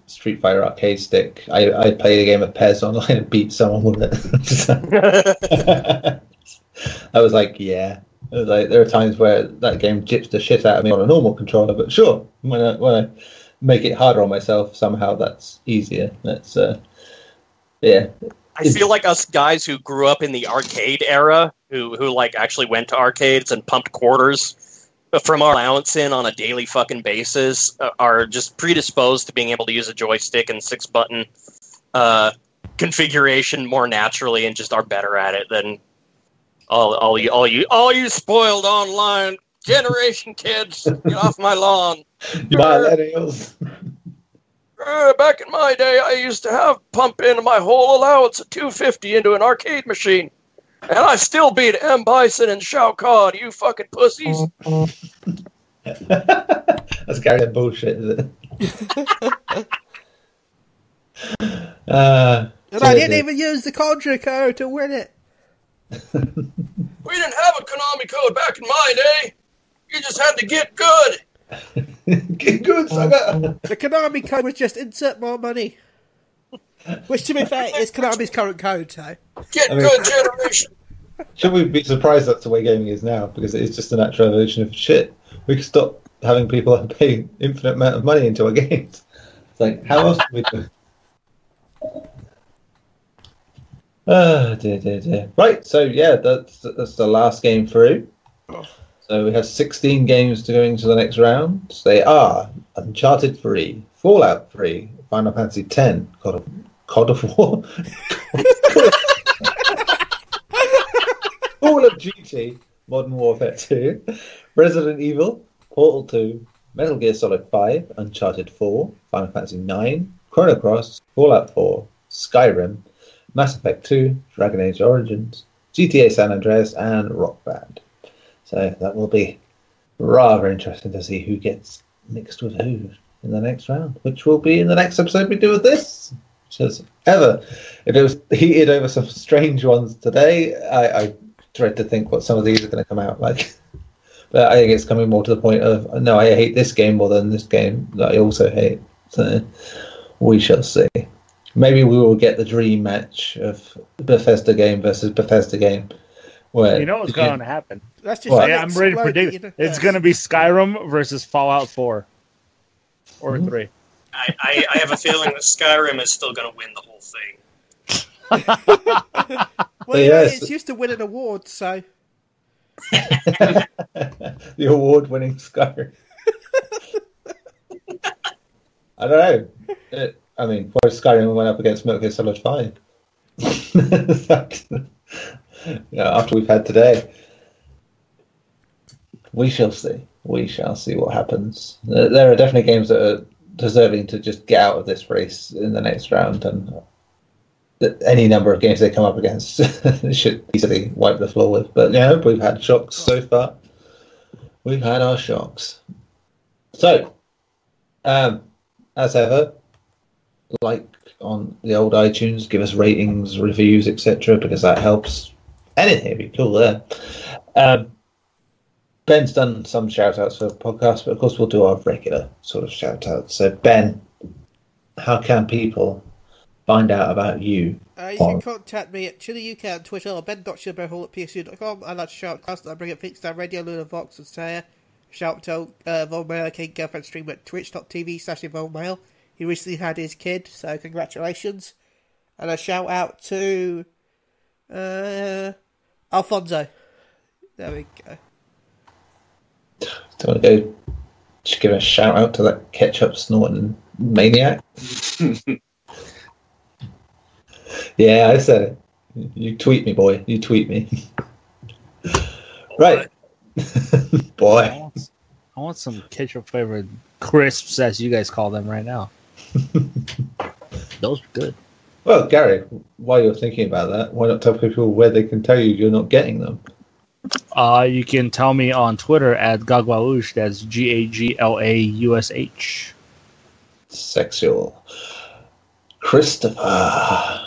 Street Fighter arcade stick. I played a game of Pez online and beat someone with it. I was like, yeah. It was like, there are times where that game jips the shit out of me on a normal controller, but sure, when I make it harder on myself, somehow that's easier. That's yeah. I feel like us guys who grew up in the arcade era, who like actually went to arcades and pumped quarters from our allowance in on a daily fucking basis, are just predisposed to being able to use a joystick and 6-button configuration more naturally, and just are better at it than all you spoiled online generation kids. Get off my lawn. You millennials. Back in my day, I used to pump in my whole allowance of $250 into an arcade machine, and I still beat M. Bison and Shao Kahn. You fucking pussies. That's Garri bullshit, is it? And I didn't even use the Contra code to win it. We didn't have a Konami code back in my day. You just had to get good. Get good, sucker. The Konami code was just insert more money. Which, to be fair, is Konami's current code, so. Good generation. Should we be surprised that's the way gaming is now? Because it is just a natural evolution of shit. We could stop having people pay infinite amount of money into our games. It's like, how else do we do it? Oh, dear. Right, so yeah, that's the last game through. So we have 16 games to go into the next round. They are Uncharted 3, Fallout 3, Final Fantasy X, God of War, Call of Duty, Modern Warfare 2, Resident Evil, Portal 2, Metal Gear Solid 5, Uncharted 4, Final Fantasy 9, Chrono Cross, Fallout 4, Skyrim, Mass Effect 2, Dragon Age Origins, GTA San Andreas, and Rock Band. So that will be rather interesting to see who gets mixed with who in the next round, which will be in the next episode we do with this. Which is ever. If it was heated over some strange ones today, I dread to think what some of these are going to come out like. But I think it's coming more to the point of, no, I hate this game more than this game that I also hate. So we shall see. Maybe we will get the dream match of Bethesda game versus Bethesda game. Where you know what's going to happen. That's just I'm ready to predict. You know? It's going to be Skyrim versus Fallout 4 or 3. I have a feeling that Skyrim is still going to win the whole thing. Well, yes. It's used to winning awards, so. The award-winning Skyrim. I don't know. I mean, what if Skyrim went up against Metal Gear Solid 5? After we've had today. We shall see. We shall see what happens. There are definitely games that are deserving to just get out of this race in the next round, and any number of games they come up against should easily wipe the floor with. But yeah, we've had shocks so far. We've had our shocks. So, as ever, like on the old iTunes, give us ratings, reviews, etc., because that helps. Anything would be cool there. Ben's done some shout-outs for the podcast, but of course we'll do our regular sort of shout-outs. So, Ben, how can people find out about you? You can contact me at Chille UK on Twitter or ben.chillberhall@psu.com. I like to shout out, I bring up things down Radio, Luna, Vox, and Saya. Shout out to Volmail, King Girlfriend stream at twitch.tv/Volmail. He recently had his kid, so congratulations. And a shout out to Alfonso. There we go. Do you want to go just give a shout out to that ketchup snorting maniac? Yeah, I said it. You tweet me, boy. You tweet me. Right. Boy. I want some ketchup flavored crisps, as you guys call them right now. Those are good. Well, Garri, while you're thinking about that, why not tell people where they can tell you you're not getting them? You can tell me on Twitter at Gaglalush. That's GAGLAUSH. Sexual. Christopher.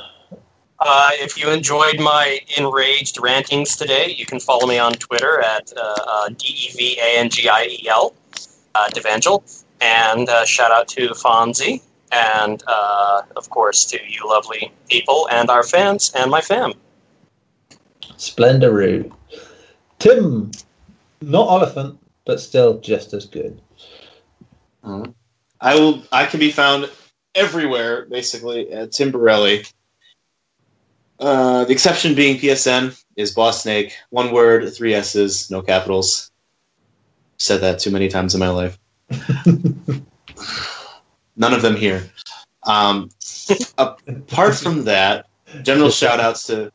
If you enjoyed my enraged rantings today, you can follow me on Twitter at DEVANGIEL, Devangel, and shout out to Fonzie, and of course to you lovely people and our fans and my fam. Splendoroo. Tim, not Oliphant, but still just as good. I can be found everywhere, basically, at Tim Borelli. The exception being PSN is Boss Snake. One word, 3 S's, no capitals. Said that too many times in my life. None of them here. Apart from that, general shout outs to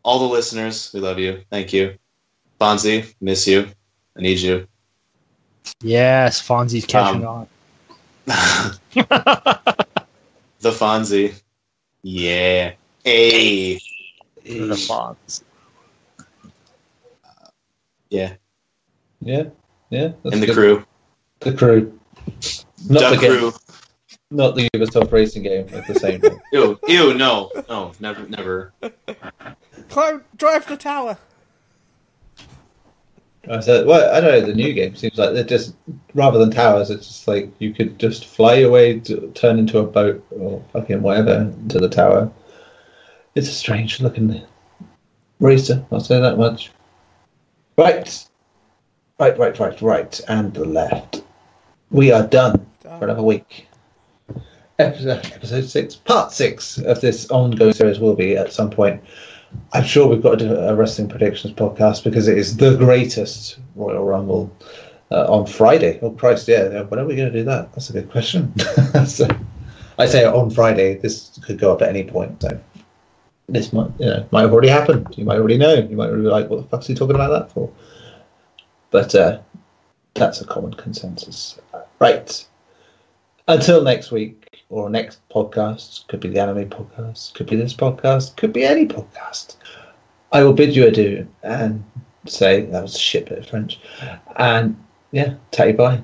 all the listeners. We love you. Thank you. Fonzie, miss you. I need you. Yes, Fonzie's catching on. The Fonzie. Yeah. Hey. The Fonz. Yeah. Yeah. And the crew. The crew. Not Duck the game. crew. Not the Ubisoft racing game at the same time. Ew, no, never. Drive the tower. I said, well, I don't know, the new game seems like they're just, rather than towers, it's just like you could just fly away, to turn into a boat or fucking whatever into the tower. It's a strange looking racer, I'll say that much. Right. And the left. We are done for another week. Episode 6, part 6 of this ongoing series will be at some point I'm sure we've got to do a wrestling predictions podcast because it is the greatest Royal Rumble on Friday. Oh Christ, yeah. When are we going to do that? That's a good question. So, I say on Friday. This could go up at any point. So this might have already happened. You might already know. You might already be like, what the fuck's he talking about that for? But that's a common consensus. Right. Until next week or next podcast, could be the anime podcast, could be this podcast, could be any podcast. I will bid you adieu and say that was a shit bit of French. And yeah, tatty bye.